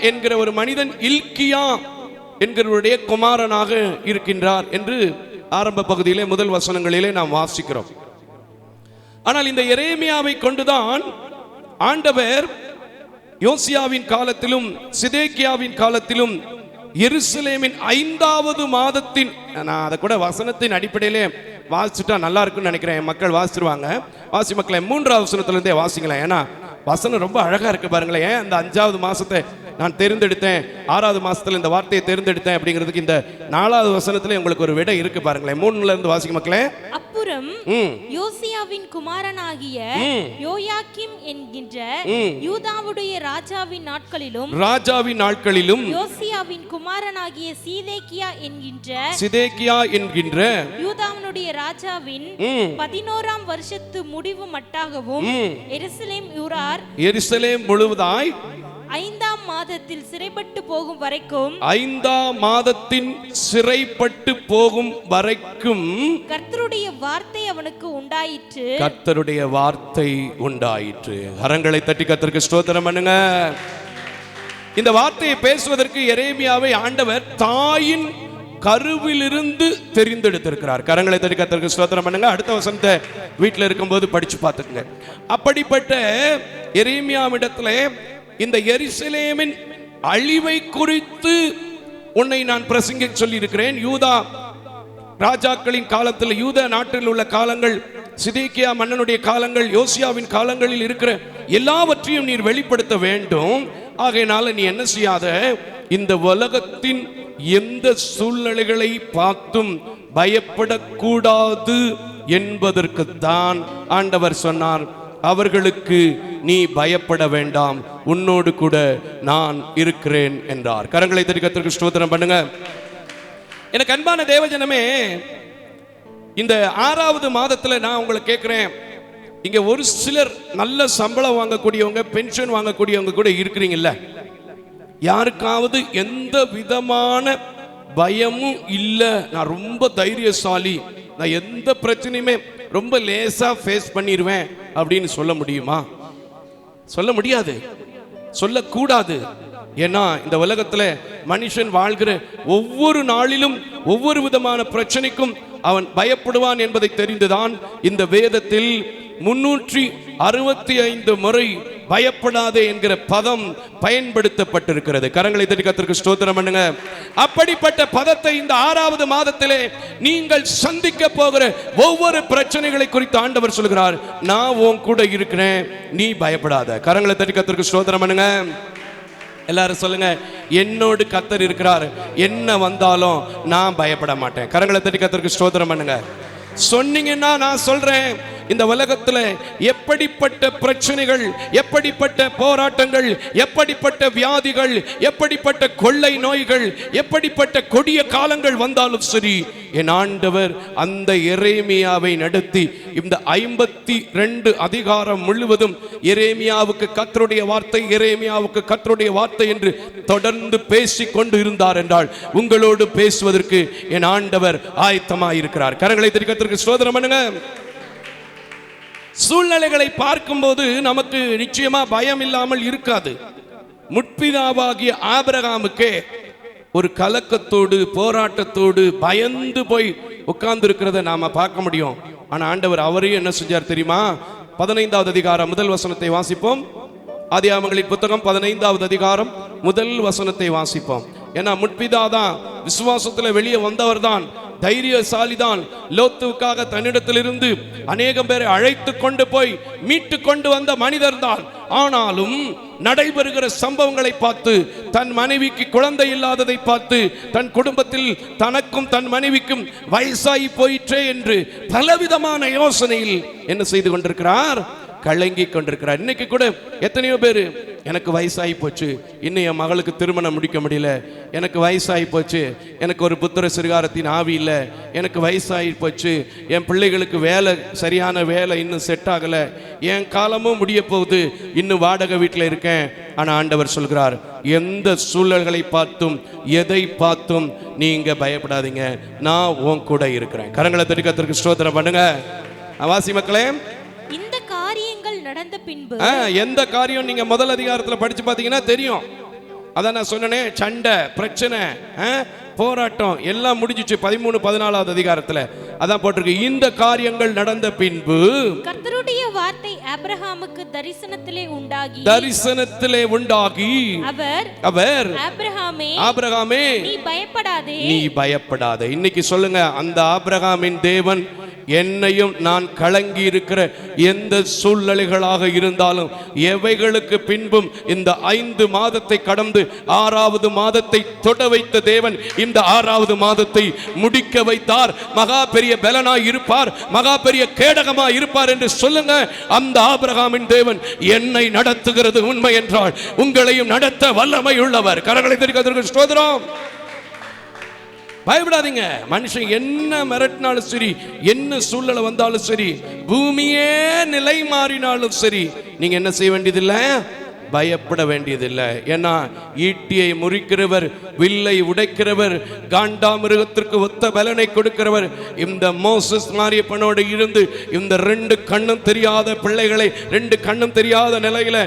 Speaker 2: என்கிற ஒரு மனிதன் இல்கியா என்கிறவருடைய குமாரனாக இருக்கின்றார் என்று ஆரம்ப பகுதியிலே முதல் வசனங்களிலே நாம் வாசிக்கிறோம். ஆனால் இந்த எரேமியாவை கொண்டுதான் ஆண்டவர் யோசியாவின் காலத்திலும் சிதேக்கியாவின் காலத்திலும் எருசலேமின் 5வது மாதத்தின், நான் அதை கூட வசனத்தின் அடிப்படையிலே வாசிச்சுட்டா நல்லா இருக்குன்னு நினைக்கிறேன். மக்கள் வாசிச்சிருவாங்க. வாசி மக்களை 3வது வசனத்திலிருந்தே வாசிங்களேன். ஏன்னா வசனம் ரொம்ப அழகா இருக்கு பாருங்களேன். அந்த 5வது மாசத்தை நான் தெரிந்தெடுத்தேன், 6வது மாசத்துல இந்த வார்த்தையை தெரிந்தெடுத்தேன் அப்படிங்கிறதுக்கு இந்த 4வது வசனத்துல உங்களுக்கு ஒரு விடை இருக்கு பாருங்களேன். 3ல இருந்து வாசிக்க மக்களே.
Speaker 3: அப்புறம் யோசியாவின் குமாரனாகிய யோயாக்கிம் என்கின்ற யூதாவுடைய ராஜாவின் நாட்களிலும் யோசியாவின் குமாரனாகிய சிதேக்கியா என்கின்ற யூதாவினுடைய ராஜாவின் 11ஆம் வருஷத்து முடிவு மட்டாகவும்
Speaker 2: எருசலேம் முழுவதாய்
Speaker 3: 5ஆம் மாதத்தில் சிறைப்பட்டு போகும் வரைக்கும்
Speaker 2: 5ஆம் மாதத்தின் சிறைப்பட்டு போகும் வரைக்கும்
Speaker 3: கர்த்தருடைய வார்த்தை அவனுக்கு உண்டாயிற்று.
Speaker 2: கர்த்தருடைய வார்த்தை உண்டாயிற்று. கரங்களை தட்டி கர்த்தருக்கு ஸ்தோத்திரம் பண்ணுங்க. இந்த வார்த்தையை பேசுவதற்கு எரேமியாவை ஆண்டவர் தாயின் கருவிலிருந்து தெரிந்தெடுத்திருக்கிறார். கரங்களை தட்டி கர்த்தருக்கு ஸ்தோத்திரம் பண்ணுங்க. அடுத்த வசனத்தை வீட்டில் இருக்கும்போது படிச்சு பார்த்துக்குங்க. அப்படிப்பட்ட எரேமியாவிடத்துல இந்த எருசலேமின் அழிவை குறித்து உன்னை நான் பிரசங்க சொல்லி இருக்கிறேன். யூதா ராஜாக்களின் காலத்தில், யூதா நாட்டில் உள்ள காலங்கள், சிதேக்கியா மன்னனுடைய காலங்கள், யோசியாவின் காலங்களில் இருக்கிற எல்லாவற்றையும் நீர் வெளிப்படுத்த வேண்டும். ஆகையினால நீ என்ன செய்யாத, இந்த உலகத்தின் எந்த சூழ்நிலைகளை பார்த்தும் பயப்படக்கூடாது என்பதற்கு தான் ஆண்டவர் சொன்னார், அவர்களுக்கு நீ பயப்பட வேண்டாம், உன்னோடு கூட நான் இருக்கிறேன் என்றார். கரங்களை தட்டி கர்த்தருக்கு ஸ்தோத்திரம் பண்ணுங்க. எனக்கு அன்பான தேவஜனமே, இந்த 6வது மாதத்துல நான் உங்களை கேட்கிறேன், இங்க ஒரு சிலர் நல்ல சம்பளம் வாங்கக்கூடியவங்க, பென்ஷன் வாங்கக்கூடியவங்க கூட இருக்கிறீங்கல்ல. யாருக்காவது எந்த விதமான பயமும் இல்லை, நான் ரொம்ப தைரியசாலி, நான் எந்த பிரச்சனையுமே ரொம்ப லேசா ஃபேஸ் பண்ணிடுவேன் அப்படின்னு சொல்ல முடியுமா? சொல்ல முடியாது, சொல்லக்கூடாது. ஏன்னா இந்த உலகத்துல மனுஷன் வாழ்கிற ஒவ்வொரு நாளிலும் ஒவ்வொரு விதமான பிரச்சனைக்கும் அவன் பயப்படுவான் என்பதை தெரிந்துதான் இந்த வேதத்தில் 365 முறை பயப்படாதே என்கிற பதம் பயன்படுத்தப்பட்டிருக்கிறது. கரங்களை தட்டி கர்த்தருக்கு ஸ்தோத்திரம் பண்ணுங்க. அப்படிப்பட்ட பதத்தை இந்த 6வது மாதத்திலே நீங்கள் சந்திக்க போகிற ஒவ்வொரு பிரச்சனைகளை குறித்து ஆண்டவர் சொல்கிறார், நான் உன் கூட இருக்கிறேன், நீ பயப்படாத. கரங்களை தட்டி கர்த்தருக்கு ஸ்தோத்திரம் பண்ணுங்க. எல்லாரும் சொல்லுங்க, என்னோடு கர்த்தர் இருக்கிறார், என்ன வந்தாலும் நான் பயப்பட மாட்டேன். கரங்களை தட்டி கர்த்தருக்கு ஸ்தோத்திரம் பண்ணுங்க. சொன்னீங்கன்னா நான் சொல்றேன், இந்த உலகத்துல எப்படிப்பட்ட பிரச்சனைகள், எப்படிப்பட்ட போராட்டங்கள், எப்படிப்பட்ட வியாதிகள், எப்படிப்பட்ட கொள்ளை நோய்கள், எப்படிப்பட்ட கொடிய காலங்கள் வந்தாலும் சரி, என் ஆண்டவர் அந்த எரேமியாவை நடத்தி இந்த 52 அதிகாரம் முழுவதும் எரேமியாவுக்கு கர்த்தருடைய வார்த்தை, எரேமியாவுக்கு கர்த்தருடைய வார்த்தை என்று தொடர்ந்து பேசிக் கொண்டு இருந்தார் என்றால், உங்களோடு பேசுவதற்கு என் ஆண்டவர் ஆயத்தமாயிருக்கிறார். கரங்களை தட்டி கர்த்தருக்கு ஸ்தோத்திரம் பண்ணுங்க. சூழ்நிலைகளை பார்க்கும்போது நமக்கு நிச்சயமா பயம் இல்லாமல் இருக்காது. முற்பிதாவாகிய ஆபிரகாமுக்கே ஒரு கலக்கத்தோடு, போராட்டத்தோடு, பயந்து போய் உட்கார்ந்து இருக்கிறத நாம பார்க்க முடியும். ஆனா ஆண்டவர் அவரையும் என்ன செஞ்சார் தெரியுமா? 15வது அதிகாரம் முதல் வசனத்தை வாசிப்போம். ஆதியாகமங்களின் புத்தகம் 15வது அதிகாரம் முதல் வசனத்தை வாசிப்போம். ஏன்னா முற்பிதாதான், விசுவாசத்துல வெளியே வந்தவர் தான், தைரியசாலிதான். லோத்துவுக்காக தன்னிடத்திலிருந்து அநேகம் பேரை அழைத்து கொண்டு போய் மீட்டு கொண்டு வந்த மனிதர் தான். ஆனாலும் நடைபெறுகிற சம்பவங்களை பார்த்து, தன் மனைவிக்கு குழந்தை இல்லாததை பார்த்து, தன் குடும்பத்தில் தனக்கும் தன் மனைவிக்கும் வயசாகி போயிற்றே என்று பலவிதமான யோசனையில் என்ன செய்து கொண்டிருக்கிறார்? கலங்கி கொண்டிருக்கிறார். இன்னைக்கு கூட எத்தனையோ பேர், எனக்கு வயசாகி போச்சு, இன்னும் என் மகளுக்கு திருமணம் முடிக்க முடியல, எனக்கு வயசாகி போச்சு, எனக்கு ஒரு புத்திர சிறுகாரத்தின் ஆவி இல்லை, எனக்கு வயசாகி போச்சு, என் பிள்ளைகளுக்கு வேலை, சரியான வேலை இன்னும் செட் ஆகலை, என் காலமும் முடிய போகுது, இன்னும் வாடகை வீட்டில் இருக்கேன். ஆனால் ஆண்டவர் சொல்கிறார், எந்த சூழல்களை பார்த்தும் எதை பார்த்தும் நீங்க பயப்படாதீங்க, நான் உன் கூட இருக்கிறேன். கரங்களை தட்டி கர்த்தருக்கு ஸ்தோத்திரம் பண்ணுங்க. வாசி மக்களே,
Speaker 3: இந்த காரியங்கள் நடந்த பின்பு,
Speaker 2: எந்த காரியம் நீங்க முதல் அதிகாரத்துல படிச்சு பாத்தீங்கன்னா தெரியும். அதான் நான் சொன்னனே, சண்டை, பிரச்சனை, போராட்டம் எல்லாம் முடிஞ்சிச்சு 13, 14வது அதிகாரத்துல. அதான் போட்டிருக்கு, இந்த காரியங்கள் நடந்த பின்பு
Speaker 3: கர்த்தருடைய வார்த்தை ஆபிரகாமுக்கு தரிசனத்திலே உண்டாகி அவர் ஆபிரகாமே நீ பயப்படாதே.
Speaker 2: இன்னைக்கு சொல்லுங்க, அந்த ஆபிரகாமின் தேவன் என்னையும் நான் கலங்கி இருக்கிற எந்த சூழ்நிலைகளாக இருந்தாலும் எவைகளுக்கு பின்பும் இந்த 5 மாதத்தை கடந்து 6வது மாதத்தை தொட வைத்த தேவன் இந்த 6வது மாதத்தை முடிக்க வைத்தார். மகா பெரிய பலனாய் இருப்பார், மகா பெரிய கேடகமாய் இருப்பார் என்று சொல்லுங்க. அந்த ஆபிரகாமின் தேவன் என்னை நடத்துகிறது உண்மை என்றால் உங்களையும் நடத்த வல்லமை உள்ளவர். கரங்களை தட்டி ஸ்தோத்திரம். பயப்படாதீங்க. மனுஷன் என்ன மிரட்டினாலும் சரி, என்ன சூழ்நிலை வந்தாலும் சரி, பூமியே நிலை மாறினாலும் சரி, நீங்க என்ன செய்ய வேண்டியதில்லை, பயப்பட வேண்டியதில்லை. ஏன்னா ஈட்டியை முறிக்கிறவர், வில்லை உடைக்கிறவர், காண்டாமிருகத்திற்கு ஒத்த பலனை கொடுக்கிறவர் இந்த மோசஸ் மாரியப்பனோடு இருந்து இந்த 2 கண்ணும் தெரியாத பிள்ளைகளை 2 கண்ணும் தெரியாத நிலையில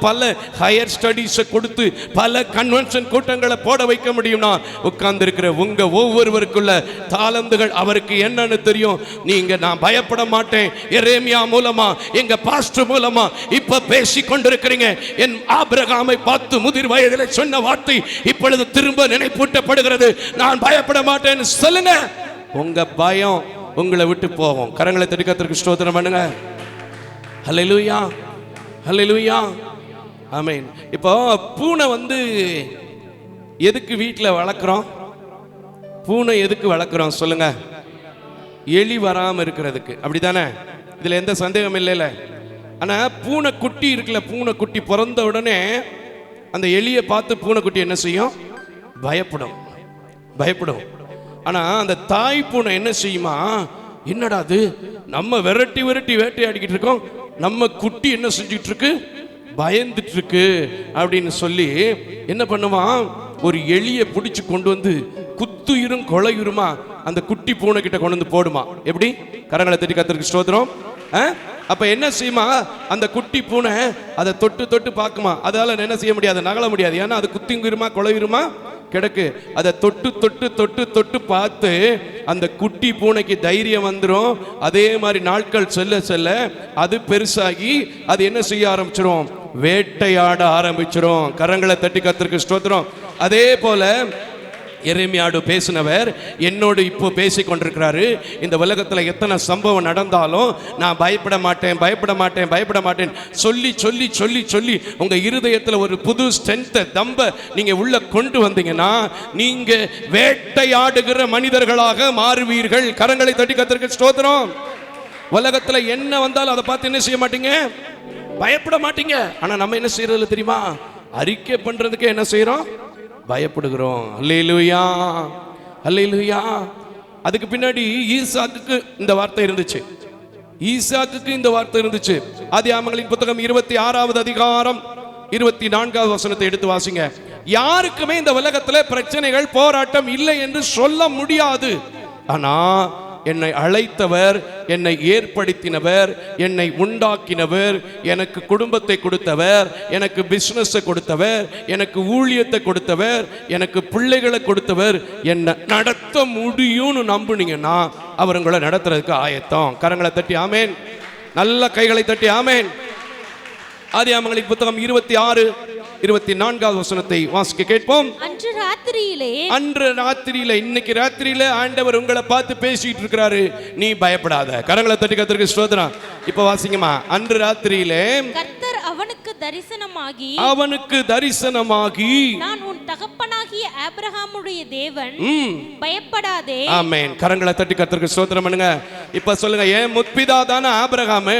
Speaker 2: பல ஹையர் ஸ்டடீஸை கொடுத்து பல கன்வென்ஷன் கூட்டங்களை போட வைக்க முடியும்னா உட்கார்ந்து இருக்கிற உங்க ஒவ்வொருவருக்குள்ள தாளந்துகள் அவருக்கு என்னன்னு தெரியும். நீங்க நான் பயப்பட மாட்டேன், எரேமியா மூலமா எங்க பாஸ்டர் மூலமா இப்ப பேசி கொண்டிருக்கிறீங்க. என் ஆபிரகாமை பார்த்து முதிர் வயதில் சொன்ன வார்த்தை இப்பொழுது திரும்ப நினைப்பூட்டப்படுகிறது. நான் பயப்பட மாட்டேன்னு சொல்லுங்க. உங்க பயம் உங்களை விட்டு போகும். கரங்களை தட்டி கர்த்தருக்கு ஸ்தோத்திரம் பண்ணுங்க. ஹல்லேலூயா, ஹல்லேலூயா, ஆமென். இப்போ பூனை எதுக்கு வீட்டில் வளர்க்குறோம்? பூனை எதுக்கு வளர்க்குறோம் சொல்லுங்க? எலி வராமல் இருக்கிறதுக்கு, அப்படித்தானே? இதில் எந்த சந்தேகம் இல்லைல்ல. ஆனால் பூனைக்குட்டி இருக்குல்ல, பூனைக்குட்டி பிறந்த உடனே அந்த எலியை பார்த்து பூனைக்குட்டி என்ன செய்யும்? பயப்படும். ஆனால் அந்த தாய் பூனை என்ன செய்யுமா? என்னடா அது, நம்ம விரட்டி வேட்டையாடிக்கிட்டு இருக்கோம், நம்ம குட்டி என்ன செஞ்சுட்டு இருக்கு? பயந்துட்டு இருக்கு அப்படின்னு சொல்லி என்ன பண்ணுவான்? ஒரு எலியை பிடிச்சு கொண்டு வந்து குத்துயிரும் கொலையுருமா அந்த குட்டி பூனை கிட்ட கொண்டு வந்து போடுமா. எப்படி? கரங்களை தட்டி கர்த்தருக்கு ஸ்தோத்திரம். அப்ப என்ன செய்யுமா? அந்த குட்டி பூனை அதை தொட்டு பார்க்குமா. அதால என்ன செய்ய முடியாது, நகல முடியாது. ஏன்னா அது குத்திங்குருமா கொலையுருமா கிடக்கு. அதை தொட்டு பார்த்து அந்த குட்டி பூனைக்கு தைரியம் வந்துடும். அதே மாதிரி நாட்கள் செல்ல அது பெருசாகி அது என்ன செய்ய ஆரம்பிச்சிரும்? வேட்டையாட ஆரம்பிச்சிரும். கரங்களை தட்டி கர்த்தருக்கு ஸ்தோத்திரம். அதே போல எரேமியாடு பேசினவர் என்னோடு இப்போ பேசி கொண்டிருக்கிறாரு. இந்த உலகத்தில் எத்தனை சம்பவம் நடந்தாலும் நான் பயப்பட மாட்டேன் சொல்லி உங்க இருதயத்தில் ஒரு புது ஸ்ட்ரென்த்தை தம்ப நீங்க உள்ள கொண்டு வந்தீங்கன்னா நீங்க வேட்டையாடுகிற மனிதர்களாக மாறுவீர்கள். கரங்களை தட்டி கர்த்தருக்கு ஸ்தோத்திரம். உலகத்தில் என்ன வந்தாலும் அதை பார்த்து என்ன செய்ய மாட்டீங்க? பயப்பட மாட்டீங்க. ஆனா நம்ம என்ன செய்யறது தெரியுமா? அறிக்கை பண்றதுக்கு என்ன செய்யறோம்? பயப்படுகிறோம். அல்லேலூயா, அல்லேலூயா. அதுக்கு பின்னாடி ஈசாக்குக்கு இந்த வார்த்தை இருந்துச்சு. ஆதியாகமங்களின் புத்தகம் 26வது அதிகாரம் 24வது வசனத்தை எடுத்து வாசிங்க. யாருக்குமே இந்த உலகத்தில் பிரச்சனைகள் போராட்டம் இல்லை என்று சொல்ல முடியாது. ஆனா என்னை அழைத்தவர், என்னை ஏற்படுத்தினவர், என்னை உண்டாக்கினவர், எனக்கு குடும்பத்தை கொடுத்தவர், எனக்கு பிசினஸ் கொடுத்தவர், எனக்கு ஊழியத்தை கொடுத்தவர், எனக்கு பிள்ளைகளை கொடுத்தவர், என்னை நடத்த முடியும்னு நம்புனீங்கன்னா அவர் உங்களை நடத்துறதுக்கு ஆயத்தம். கரங்களை தட்டி ஆமேன். நல்ல கைகளை தட்டி ஆமேன். ஆதியாகமங்களின் புத்தகம் 26-24வது வசனத்தை வாசிக்க கேட்போம். அன்று ராத்திரியிலே இன்னைக்கு ராத்திரியில ஆண்டவர் உங்களை பார்த்து பேசிட்டு இருக்கிறாரு. நீ பயப்படாத. கரங்களை தட்டி கர்த்தருக்கு ஸ்தோத்திரம். இப்ப வாசிங்கம்மா. அன்று ராத்திரியிலே
Speaker 3: கர்த்தர்
Speaker 2: அவனுக்கு தரிசனமாகி
Speaker 3: நான் உன் தகப்பனாகிய ஆபிரகாமுடைய தேவன், பயப்படாதே.
Speaker 2: ஆமென். கரங்களை தட்டி கர்த்தருக்கு ஸ்தோத்திரம் பண்ணுங்க. இப்ப சொல்லுங்க, ஏன் முற்பிதா தானே ஆபிரகாம்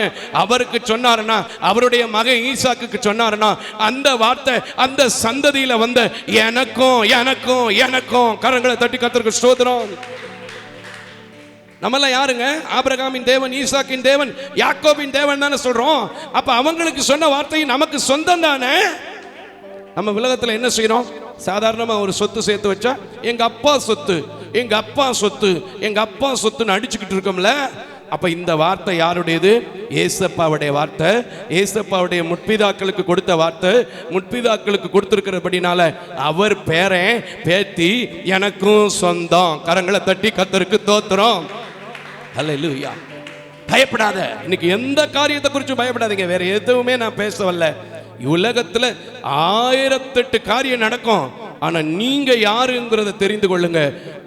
Speaker 2: அவருக்கு சொன்னாருன்னா, அவருடைய மகன் ஈசாக்குக்கு சொன்னாருன்னா, அந்த வார்த்தை அந்த சந்ததியில வந்த எனக்கும் கரங்களை தட்டி கர்த்தருக்கு ஸ்தோத்திரம். நம்மெல்லாம் யாருங்க? ஆபிரகாமின் தேவன், ஈசாக்கின் தேவன், யாக்கோபின் தேவன் தானே சொல்றோம். அப்ப அவங்களுக்கு சொன்ன வார்த்தை நமக்கு சொந்தம் தானே. நம்ம உலகத்தில் என்ன செய்யறோம்? சாதாரணமா ஒரு சொத்து சேர்த்து வச்சா எங்க அப்பா சொத்துன்னு அடிச்சுக்கிட்டு இருக்கோம்ல. அப்ப இந்த வார்த்தை யாருடையது? ஏசப்பாவுடைய வார்த்தை. ஏசப்பாவுடைய முற்பிதாக்களுக்கு கொடுத்த வார்த்தை. முற்பிதாக்களுக்கு கொடுத்திருக்கிறபடினால அவர் பேரன் பேத்தி எனக்கும் சொந்தம். கரங்களை தட்டி கர்த்தருக்கு ஸ்தோத்திரம். ஹல்லேலூயா. பயப்படாத. இன்னைக்கு எந்த காரியத்தை குறித்து பயப்படாதீங்க. வேற எதுவுமே நான் பேச வரல. உலகத்துல 1008 காரியம் நடக்கும். ஆனா நீங்க யாருங்கிறத தெரிந்து கொள்ளுங்க.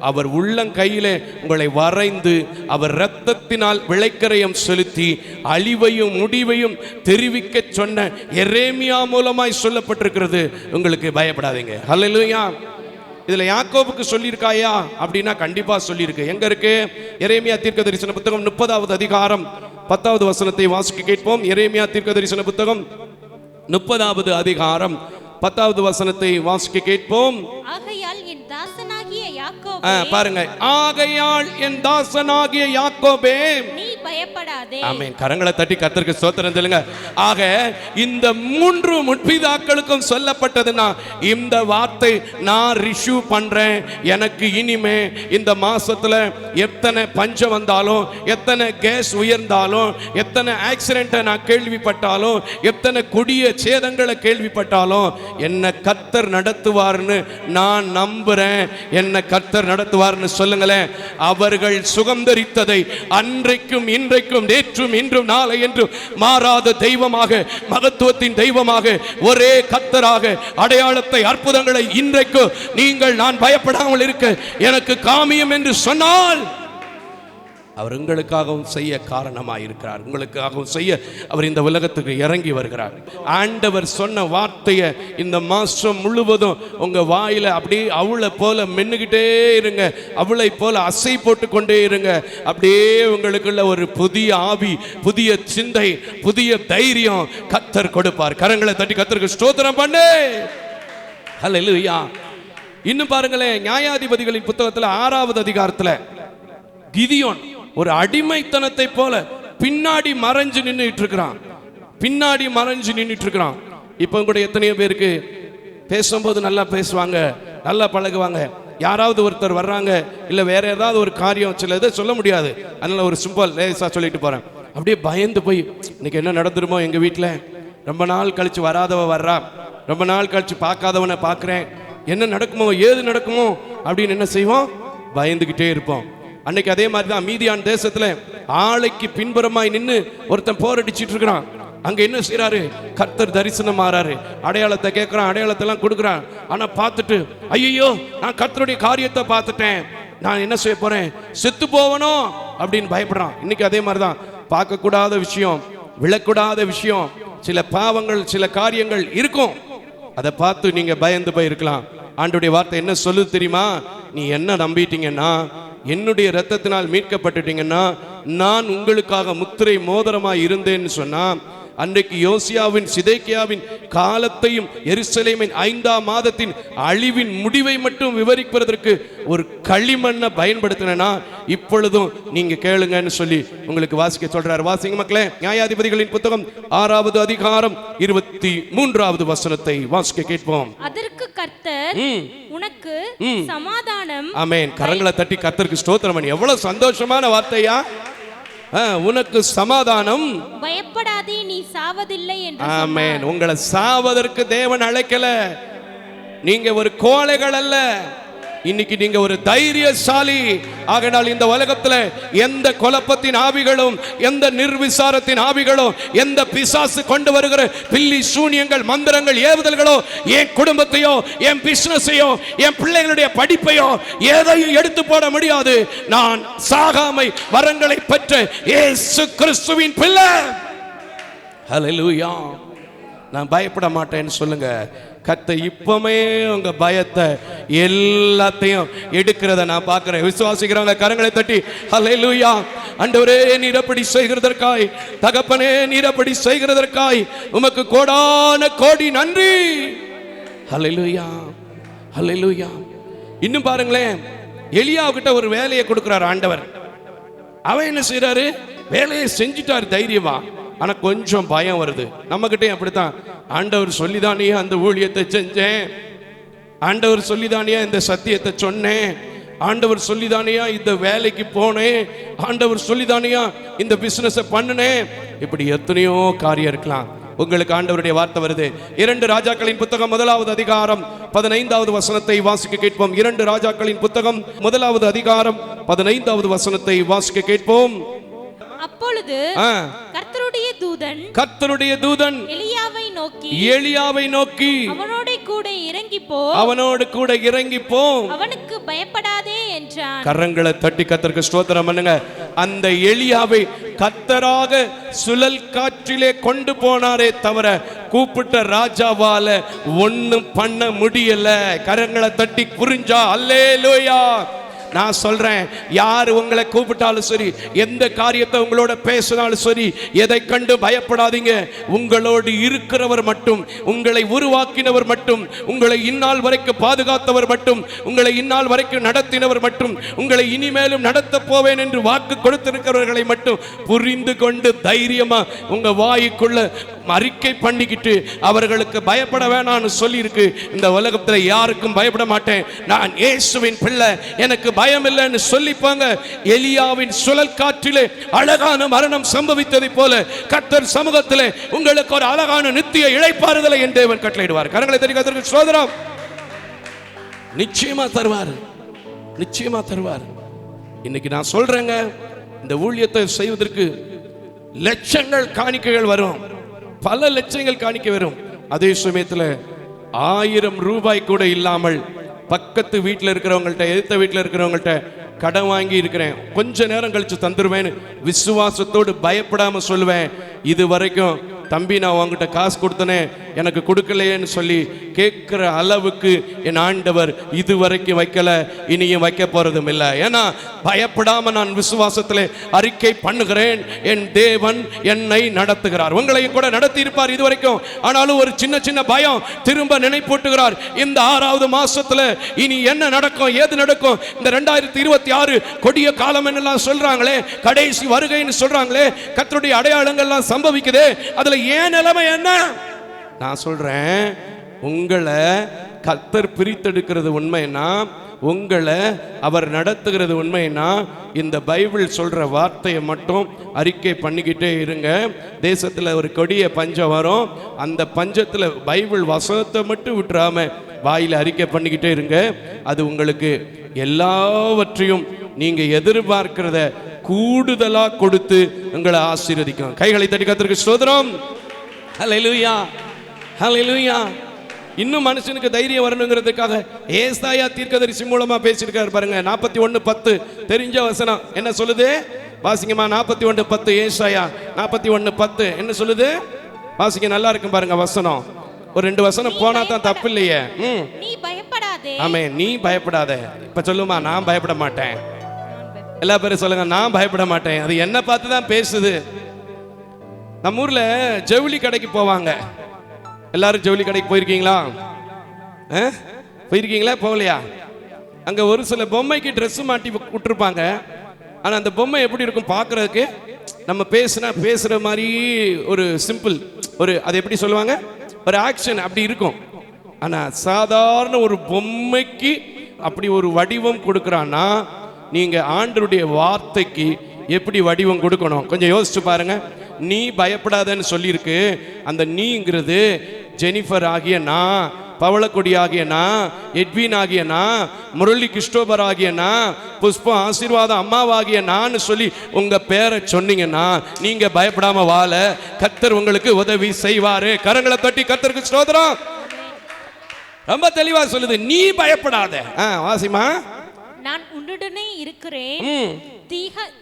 Speaker 2: அவர் உள்ளங்கையிலே உங்களை வரைந்து அவர் இரத்தத்தினால் விளைக்கரையம் செலுத்தி அழிவையும் முடிவையும் தெரிவிக்க சொன்ன எரேமியா மூலமாய் சொல்லப்பட்டிருக்கிறது. உங்களுக்கு பயப்படாதீங்க. ஹல்லேலூயா. இதுல யாக்கோபுக்கு சொல்லியிருக்காயா அப்படின்னா கண்டிப்பா சொல்லியிருக்கு. எங்க இருக்கு? எரேமியா தீர்க்கதரிசன புத்தகம் 30வது அதிகாரம் 10வது வசனத்தை வாசிக்க கேட்போம். எரேமியா தீர்க்கதரிசன புத்தகம் 30வது அதிகாரம் 10வது வசனத்தை வாசிக்க கேட்போம்.
Speaker 3: ஆகையால் என் தாசனாகிய யாக்கோபே,
Speaker 2: பாருங்க, ஆகையால் என் தாசனாகிய யாக்கோபே
Speaker 3: நீ பயப்படாதே.
Speaker 2: ஆமென். கரங்களை தட்டி கர்த்தருக்கு ஸ்தோத்திரம் சொல்லுங்க. ஆக இந்த 3 முற்பிதாக்களுக்கும் சொல்லப்பட்டதுன்னா இந்த வார்த்தை நான் ரிஷூ பண்றேன். எனக்கு இனிமே இந்த மாசத்துல எத்தனை பஞ்சம் வந்தாலும், எத்தனை கேஸ் உயர்ந்தாலும், எத்தனை ஆக்சிடென்ட்டை நான் கேள்விப்பட்டாலும், எத்தனை கொடிய சேதங்களை கேள்விப்பட்டாலும் என்ன கர்த்தர் நடத்துவார்னு நான் நம்புறேன். என்ன கர்த்தர் நடத்துவார்னு சொல்லுங்களேன். அவர்கள் சுகந்தரித்ததை அன்றைக்கும் இன்றைக்கும் நேற்றும் இன்றும் நாளை என்றும் மாறாத தெய்வமாக, மகத்துவத்தின் தெய்வமாக, ஒரே கர்த்தராக அடையாளத்தை அற்புதங்களை இன்றைக்கு நீங்கள் நான் பயப்படாமல் இருக்க எனக்கு காமியம் என்று சொன்னால் அவர் உங்களுக்காகவும் செய்ய காரணமாயிருக்கிறார். உங்களுக்காகவும் செய்ய அவர் இந்த உலகத்துக்கு இறங்கி வருகிறார். ஆண்டவர் சொன்ன வார்த்தையை இந்த மாசம் முழுவதும் உங்க வாயில அப்படியே அவளை போல மென்னுகிட்டே இருங்க. அவளை போல அசை போட்டு கொண்டே இருங்க. அப்படியே உங்களுக்குள்ள ஒரு புதிய ஆவி, புதிய சிந்தை, புதிய தைரியம் கர்த்தர் கொடுப்பார். கரங்களை தட்டி கர்த்தருக்கு ஸ்தோத்திரம் பண்ணு. ஹல்லேலூயா. இன்னும் பாருங்களேன், நியாயாதிபதிகளின் புத்தகத்துல 6வது அதிகாரத்துல கிதியோன் ஒரு அடிமைத்தனத்தை போல பின்னாடி மறைஞ்சு நின்றுட்டு இருக்கிறான். பின்னாடி மறைஞ்சு நின்றுட்டு இருக்கிறான். இப்போ கூட எத்தனையோ பேருக்கு பேசும்போது நல்லா பேசுவாங்க, நல்லா பழகுவாங்க. யாராவது ஒருத்தர் வர்றாங்க, இல்லை வேற ஏதாவது ஒரு காரியம் சில இதை சொல்ல முடியாது, அதனால ஒரு சிம்பிள் லேசா சொல்லிட்டு போறேன். அப்படியே பயந்து போய் இன்னைக்கு என்ன நடந்துருமோ, எங்க வீட்டில் ரொம்ப நாள் கழிச்சு வராதவ வர்றா, ரொம்ப நாள் கழிச்சு பார்க்காதவனை பார்க்குறேன், என்ன நடக்குமோ ஏது நடக்குமோ அப்படின்னு என்ன செய்வோம்? பயந்துகிட்டே இருப்போம். அன்னைக்கு அதே மாதிரி தான் மீதியான் தேசத்துல ஆளைக்கு பின்புறமாய் நின்று ஒருத்தன் போர் அடிச்சிட்டு இருக்கிறான். அங்க என்ன செய்யறாரு? கர்த்தர் தரிசனம் மாறாரு, அடையாளத்தை கேட்கிறான், அடையாளத்தெல்லாம் கொடுக்குறான். ஆனா பார்த்துட்டு ஐயோ நான் கர்த்தருடைய காரியத்தை பார்த்துட்டேன், நான் என்ன செய்ய போறேன், செத்து போவனோ அப்படின்னு பயப்படுறான். இன்னைக்கு அதே மாதிரி தான் பார்க்கக்கூடாத விஷயம், விழக்கூடாத விஷயம், சில பாவங்கள், சில காரியங்கள் இருக்கும். அதை பார்த்து நீங்க பயந்து போயிருக்கலாம். ஆண்டவருடைய வார்த்தை என்ன சொல்லுது தெரியுமா? நீ என்ன நம்பிட்டீங்கன்னா, என்னுடைய இரத்தத்தினால் மீட்கப்பட்டுட்டீங்கன்னா, நான் உங்களுக்காக முத்திரை மோதிரமாய் இருந்தேன்னு சொன்னா, அன்றைக்கு யோசியாவின் சிதேக்கியாவின் காலத்தையும் எருசலேமின் 5ஆம் மாதத்தின் அழிவின் முடிவை மட்டும் விவரிப்பதற்கு ஒரு களிமண்ணை பயன்படுத்தினா, இப்பொழுதும் நீங்க கேளுங்கன்னு சொல்லி உங்களுக்கு வாசிக்க சொல்றாரு. வாசிங்க மக்களே. நியாயாதிபதிகளின் புத்தகம் 6வது அதிகாரம் 23வது வசனத்தை வாசிக்க கேட்போம்.
Speaker 3: அதற்கு கர்த்தர் உனக்கு சமாதானம்.
Speaker 2: ஆமென். கரங்களை தட்டி கர்த்தருக்கு ஸ்தோத்திரம் பண்ணி. எவ்வளவு சந்தோஷமான வார்த்தையா! உனக்கு சமாதானம்,
Speaker 3: பயப்படாதே, நீ சாவதில்லை என்று.
Speaker 2: ஆமென். உங்களை சாவதற்கு தேவன் அழைக்கல. நீங்க ஒரு கோழைகள் அல்ல, இன்னைக்கு நீங்க ஒரு தைரியசாலி. ஆகையால் இந்த உலகத்துல எந்த குழப்பத்தின் ஆவிகளும், எந்த நிர்விசாரத்தின் ஆவிகளும், எந்த பிசாசு கொண்டு வருகிற பில்லி சூனியங்கள், மந்திரங்கள், ஏவுதல்களோ என் குடும்பத்தையோ, என் பிசினஸையோ, என் பிள்ளைகளுடைய படிப்பையோ எதையும் எடுத்து போட முடியாது. நான் சாகாமை வரங்களை பெற்ற இயேசு கிறிஸ்துவின் பிள்ளை. ஹல்லேலூயா. நான் பயப்பட மாட்டேன்னு சொல்லுங்க. கர்த்தர் இப்பமே உங்க பயத்தை எல்லாத்தையும் எடுக்கிறத நான் பார்க்கிறேன். விசுவாசிக்கிறவங்க கரங்களை தட்டி ஹல்லேலூயா. ஆண்டவரே நீர் அப்படி செய்கிறதற்காய், தகப்பனே நீர் அப்படி செய்கிறதற்காய் உமக்கு கோடான கோடி நன்றி. ஹல்லேலூயா, ஹல்லேலூயா. இன்னும் பாருங்களேன், எலியாவுக்கிட்ட ஒரு வேலையை கொடுக்கிறார் ஆண்டவர். அவன் என்ன செய்யறாரு? வேலையை செஞ்சுட்டாரு தைரியமா. ஆனா கொஞ்சம் பயம் வருது. நம்ம கிட்டே அப்படித்தான். ஆண்டவர் சொல்லிதானே அந்த ஊழியத்தை செஞ்சேன், ஆண்டவர் சொல்லிதானே இந்த சத்தியத்தை சொன்னேன், ஆண்டவர் சொல்லிதானியா இந்த வேலைக்கு போனேன், ஆண்டவர் சொல்லிதானியா இந்த பிசினஸ் பண்ணினேன். இப்படி எத்தனையோ காரியம் இருக்கலாம். உங்களுக்கு ஆண்டவருடைய வார்த்தை வருது. 2 ராஜாக்களின் புத்தகம் 1வது அதிகாரம் 15வது வசனத்தை வாசிக்க கேட்போம். 2 ராஜாக்களின் புத்தகம் 1வது அதிகாரம் 15வது வசனத்தை வாசிக்க கேட்போம்.
Speaker 3: அப்பொழுது கர்த்தருடைய தூதன்
Speaker 2: எலியாவை நோக்கி
Speaker 3: அவனோட கூட இறங்கி போ,
Speaker 2: அவனோடு கூட இறங்கி போ,
Speaker 3: அவனுக்கு பயப்படாதே என்றான்.
Speaker 2: கரங்களை தட்டி கர்த்தருக்கு ஸ்தோத்திரம் பண்ணுங்க. அந்த எலியாவை கர்த்தராக சுழல் காற்றிலே கொண்டு போனாரே தவிர கூப்பிட்ட ராஜாவால ஒண்ணும் பண்ண முடியல. கரங்களை தட்டி புரிஞ்சா அல்லேலூயா. நான் சொல்றேன், யார் உங்களை கூப்பிட்டாலும் சரி, எந்த காரியத்தை உங்களோட பேசினாலும் சரி, எதை கண்டு பயப்படாதீங்க. உங்களோடு இருக்கிறவர் மட்டும், உங்களை உருவாக்கினவர் மட்டும், உங்களை இந்நாள் வரைக்கும் பாதுகாத்தவர் மட்டும், உங்களை இந்நாள் வரைக்கும் நடத்தினவர் மட்டும், உங்களை இனிமேலும் நடத்த போவேன் என்று வாக்கு கொடுத்திருக்கிறவர்களை மட்டும் புரிந்து கொண்டு தைரியமா உங்க வாய்க்குள்ள அறிக்கை பண்ணிக்கிட்டு அவர்களுக்கு பயப்பட வேணாம்னு சொல்லி இருக்கு. இந்த உலகத்துல யாருக்கும் பயப்பட மாட்டேன், நான் இயேசுவின் பிள்ளை, எனக்கு பயம் இல்லைன்னு சொல்லிப்பாங்க. எலியாவின் சுழல் காற்றிலே அழகான மரணம் சம்பவித்ததை போல கர்த்தர் சமூகத்திலே உங்களுக்கு ஒரு அழகான நித்திய இளைப்பாறுதலை என் தேவன் கட்டளையிடுவார். கரங்களை தட்டி கர்த்தருக்கு ஸ்தோத்திரம். நிச்சயமா தருவார், நிச்சயமா தருவார். இன்னைக்கு நான் சொல்றேங்க, இந்த ஊழியத்தை செய்வதற்கு லட்சங்கள் காணிக்கைகள் வரும், பல லட்சங்கள் காணிக்க வரும். அதே சமயத்தில் 1000 ரூபாய் கூட இல்லாமல் பக்கத்து வீட்டில் இருக்கிறவங்கள்ட்ட, எதிர்த்த வீட்டில் இருக்கிறவங்கள்ட்ட கடன் வாங்கி இருக்கிறேன், கொஞ்ச நேரம் கழிச்சு தந்துருவேன்னு விசுவாசத்தோடு பயப்படாம சொல்லுவேன். இது வரைக்கும் தம்பி நான் உங்ககிட்ட காசு கொடுத்தனே எனக்கு கொடுக்கலையேன்னு சொல்லி கேட்கிற அளவுக்கு என் ஆண்டவர் இதுவரைக்கும் வைக்கல, இனியும் வைக்க போறதும் இல்லை. ஏன்னா பயப்படாம நான் விசுவாசத்தில் அறிக்கை பண்ணுகிறேன், என் தேவன் என்னை நடத்துகிறார். உங்களையும் கூட நடத்தி இருப்பார் இதுவரைக்கும். ஆனாலும் ஒரு சின்ன சின்ன பயம் திரும்ப நினைப்பூட்டுகிறார். இந்த 6வது மாசத்துல இனி என்ன நடக்கும், ஏது நடக்கும், இந்த 2026 கொடிய காலம் என்னெல்லாம் சொல்றாங்களே, கடைசி வருகைன்னு சொல்றாங்களே, கர்த்தருடைய அடையாளங்கள்லாம் சம்பவிக்குதே, அதுல ஏன் நிலைமை என்ன? நான் சொல்றேன், உங்களை கர்த்தர் பிரித்தெடுக்கிறது உண்மைன்னா, உங்களை அவர் நடத்துகிறது உண்மைன்னா, இந்த பைபிள் சொல்ற வார்த்தையை மட்டும் அறிக்கை பண்ணிக்கிட்டே இருங்க. தேசத்தில் ஒரு கொடிய பஞ்சம் வரும், அந்த பஞ்சத்தில் பைபிள் வசனத்தை மட்டும் விட்டுறாம வாயில் அறிக்கை பண்ணிக்கிட்டே இருங்க. அது உங்களுக்கு எல்லாவற்றையும் நீங்க எதிர்பார்க்கிறத கூடுதலா கொடுத்து உங்களை ஆசீர்வதிக்கும். கைகளை தட்டி கர்த்தருக்கு ஸ்தோத்திரம். ஹல்லேலூயா, ஹல்லேலூயா. இன்னும் மனுஷனுக்கு தைரியம் வரணுங்கிறதுக்காக ஏசாயா தீர்க்கதரிசி மூலமா பேசியிருக்காரு பாருங்க. 41:10 தெரிஞ்ச வசனம் என்ன சொல்லுது? வாசிங்கம்மா. 41:10 ஏசாயா 41:10 என்ன சொல்லுது? வாசிங்க, நல்லா இருக்கும் பாருங்க வசனம். ஒரு 2 வசனம் போனா தான் தப்பு இல்லையே.
Speaker 3: நீ பயப்படாதே.
Speaker 2: ஆமே, நீ பயப்படாத. இப்ப சொல்லுமா, நான் பயப்பட மாட்டேன். எல்லா பேரும் சொல்லுங்க, நான் பயப்பட மாட்டேன். அது என்ன பார்த்து தான் பேசுது. நம்ம ஊர்ல ஜவுளி கடைக்கு போவாங்க. எல்லாரும் ஜவுளி கடைக்கு போயிருக்கீங்களா? போயிருக்கீங்களா? போகலையா? அங்க ஒரு சில பொம்மைக்கு ட்ரெஸ் மாட்டி விட்டுருப்பாங்க. ஆனா அந்த பொம்மை எப்படி இருக்கும் பார்க்கறதுக்கு? நம்ம பேசுற மாதிரி ஒரு சிம்பிள், ஒரு அது எப்படி சொல்லுவாங்க, ஒரு ஆக்ஷன் அப்படி இருக்கும். ஆனா சாதாரண ஒரு பொம்மைக்கு அப்படி ஒரு வடிவம் கொடுக்கறான்னா, நீங்க ஆண்டவருடைய வார்த்தைக்கு எப்படி வடிவம் கொடுக்கணும் கொஞ்சம் யோசிச்சு பாருங்க. நீ பயப்படாதன்னு சொல்லியிருக்கு. அந்த நீங்கிறது ஜெனிஃபர் ஆகிய நான், பவளக்கொடி ஆகிய நான், எட்வின் ஆகிய நான், முரளி கிறிஸ்டோபர் ஆகிய நான், புஷ்பம் ஆசீர்வாதம் அம்மாவாகிய நான் சொல்லி உங்க பேரை சொன்னீங்கன்னா நீங்க பயப்படாம வாழ கர்த்தர் உங்களுக்கு உதவி செய்வாரு. கரங்களை தட்டி கர்த்தருக்கு ஸ்தோத்திரம். ரொம்ப தெளிவா சொல்லுது, நீ பயப்படாத. வாசிமா.
Speaker 3: நான் உன்னுடனே இருக்கிறேன்,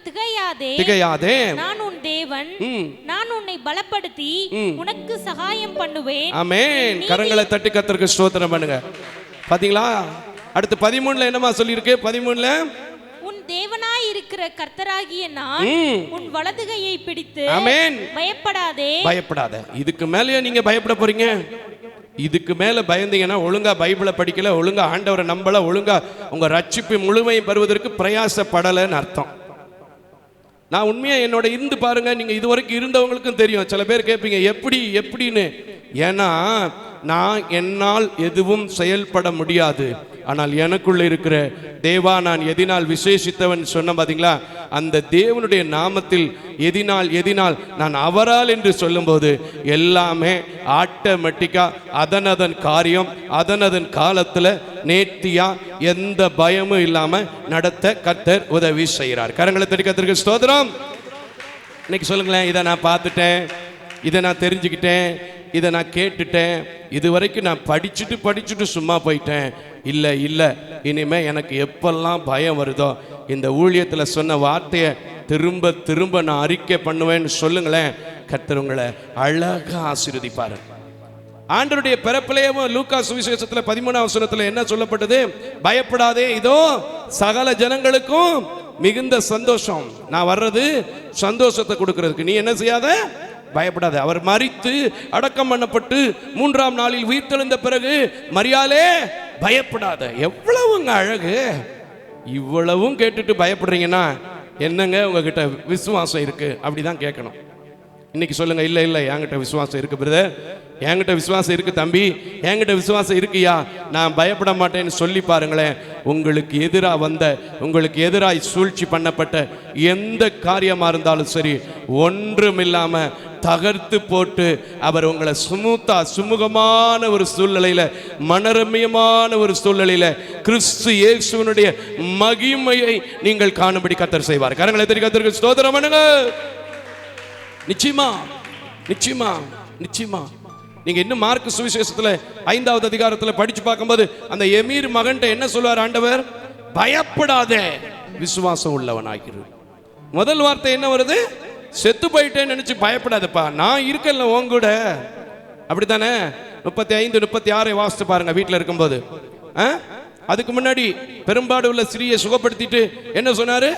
Speaker 3: திகையாதே,
Speaker 2: திகையாதே.
Speaker 3: நான் உன் தேவன், நான் உன்னை பலப்படுத்தி உனக்கு சகாயம் பண்ணுவேன்.
Speaker 2: ஆமென். கரங்களை தட்டி கர்த்தருக்கு ஸ்தோத்திரம் பண்ணுங்க. பாத்தீங்களா? அடுத்து 13ல என்னமா சொல்லி இருக்கு? 13ல
Speaker 3: உன் தேவனாய் இருக்கிற கர்த்தராகிய நான் உன் வலதுகையை பிடித்து,
Speaker 2: ஆமென்,
Speaker 3: பயப்படாதே,
Speaker 2: பயப்படாத. இதுக்கு மேலயே நீங்க பயப்பட போறீங்க? இதுக்கு மேல பயந்தீங்கன்னா ஒழுங்கா பைபிளை படிக்கல, ஒழுங்கா ஆண்டவரை நம்பல, ஒழுங்கா உங்க ரட்சிப்பு முழுமையை பெறுவதற்கு பிரயாசப்படலைன்னு அர்த்தம். நான் உண்மையா என்னோட இருந்து பாருங்க, நீங்க இதுவரைக்கும் இருந்தவங்களுக்கும் தெரியும். சில பேர் கேட்பீங்க எப்படின்னு. ஏன்னா நான் என்னால் எதுவும் செயல்பட முடியாது, ஆனால் எனக்குள்ள இருக்கிற தேவா நான் எதினால் விசேஷித்தவன் சொன்ன பாத்தீங்களா? அந்த தேவனுடைய நாமத்தில் எதினால் நான் அவரால் என்று சொல்லும்போது எல்லாமே ஆட்டோமேட்டிக்கா அதன் காரியம் அதன் காலத்துல நேர்த்தியா எந்த பயமும் இல்லாம நடத்த கர்த்தர் உதவி செய்கிறார். கரங்களை தட்டி கர்த்தருக்கு ஸ்தோத்திரம். இன்னைக்கு சொல்லுங்களேன், இதை நான் பார்த்துட்டேன், இதை நான் தெரிஞ்சுக்கிட்டேன், இதை நான் கேட்டுட்டேன், இதுவரைக்கும் நான் படிச்சுட்டு சும்மா போயிட்டேன். இல்லை இல்லை, இனிமே எனக்கு எப்பெல்லாம் பயம் வருதோ இந்த ஊழியத்தில் சொன்ன வார்த்தையை திரும்ப திரும்ப நான் அறிக்கை பண்ணுவேன்னு சொல்லுங்களேன். கர்த்தர் உங்களை அழகா ஆசீர்வதிப்பாரு. ஆண்டவருடைய பிறப்பிலேயும் லூக்கா சுவிசேஷத்தில் 13ஆம் வசனத்தில் என்ன சொல்லப்பட்டது? பயப்படாதே, இதோ சகல ஜனங்களுக்கும் மிகுந்த சந்தோஷம். நான் வர்றது சந்தோஷத்தை கொடுக்கிறதுக்கு. நீ என்ன செய்யாத? பயப்படாத. அவர் மரித்து அடக்கம் பண்ணப்பட்டு 3ஆம் நாளில் உயிர்த்தெழுந்த பிறகு மரியாளே பயப்படாத. எவ்வளவுங்க அழகு! இவ்வளவும் கேட்டுட்டு பயப்படுறீங்கன்னா என்னங்க உங்ககிட்ட விசுவாசம் இருக்கு? அப்படிதான் கேட்கணும். இன்னைக்கு சொல்லுங்க, இல்லை இல்லை என்கிட்ட விசுவாசம் இருக்கு பிரதர், என்கிட்ட விசுவாசம் இருக்கு தம்பி, என்கிட்ட விசுவாசம் இருக்குயா, நான் பயப்பட மாட்டேன்னு சொல்லி பாருங்களேன். உங்களுக்கு எதிராக வந்த, உங்களுக்கு எதிராக சூழ்ச்சி பண்ணப்பட்ட எந்த காரியமா இருந்தாலும் சரி, ஒன்றுமில்லாம தகர்த்து போட்டு அவர் உங்களை சுமூகமான ஒரு சூழ்நிலையில, மனரம்யமான ஒரு சூழ்நிலையில கிறிஸ்து இயேசுவினுடைய மகிமையை நீங்கள் காணும்படி கர்த்தர் செய்வார். கரங்களை தட்டி கர்த்தருக்கு ஸ்தோத்திரம் பண்ணுங்க. நிச்சயமா நிச்சயமா நிச்சயமா. நீங்க இன்னும் மார்க் சுவிசேஷத்துல 5வது அதிகாரத்துல படிச்சு பார்க்கும்போது அந்த எமீர் மகன்ட்ட என்ன சொல்வார் ஆண்டவர்? பயப்படாதே, விசுவாசம் உள்ளவனாகிரு. முதல் வார்த்தை என்ன வருது? செத்து போயிட்டேன்னு நினைச்சு பயப்படாதப்பா, நான் இருக்கல உன் கூட. அப்படித்தானே? 35 36 வாசித்து பாருங்க வீட்டில் இருக்கும்போது. அதுக்கு முன்னாடி பெரும்பாடு உள்ள ஸ்திரியை சுகப்படுத்திட்டு என்ன சொன்னாரு?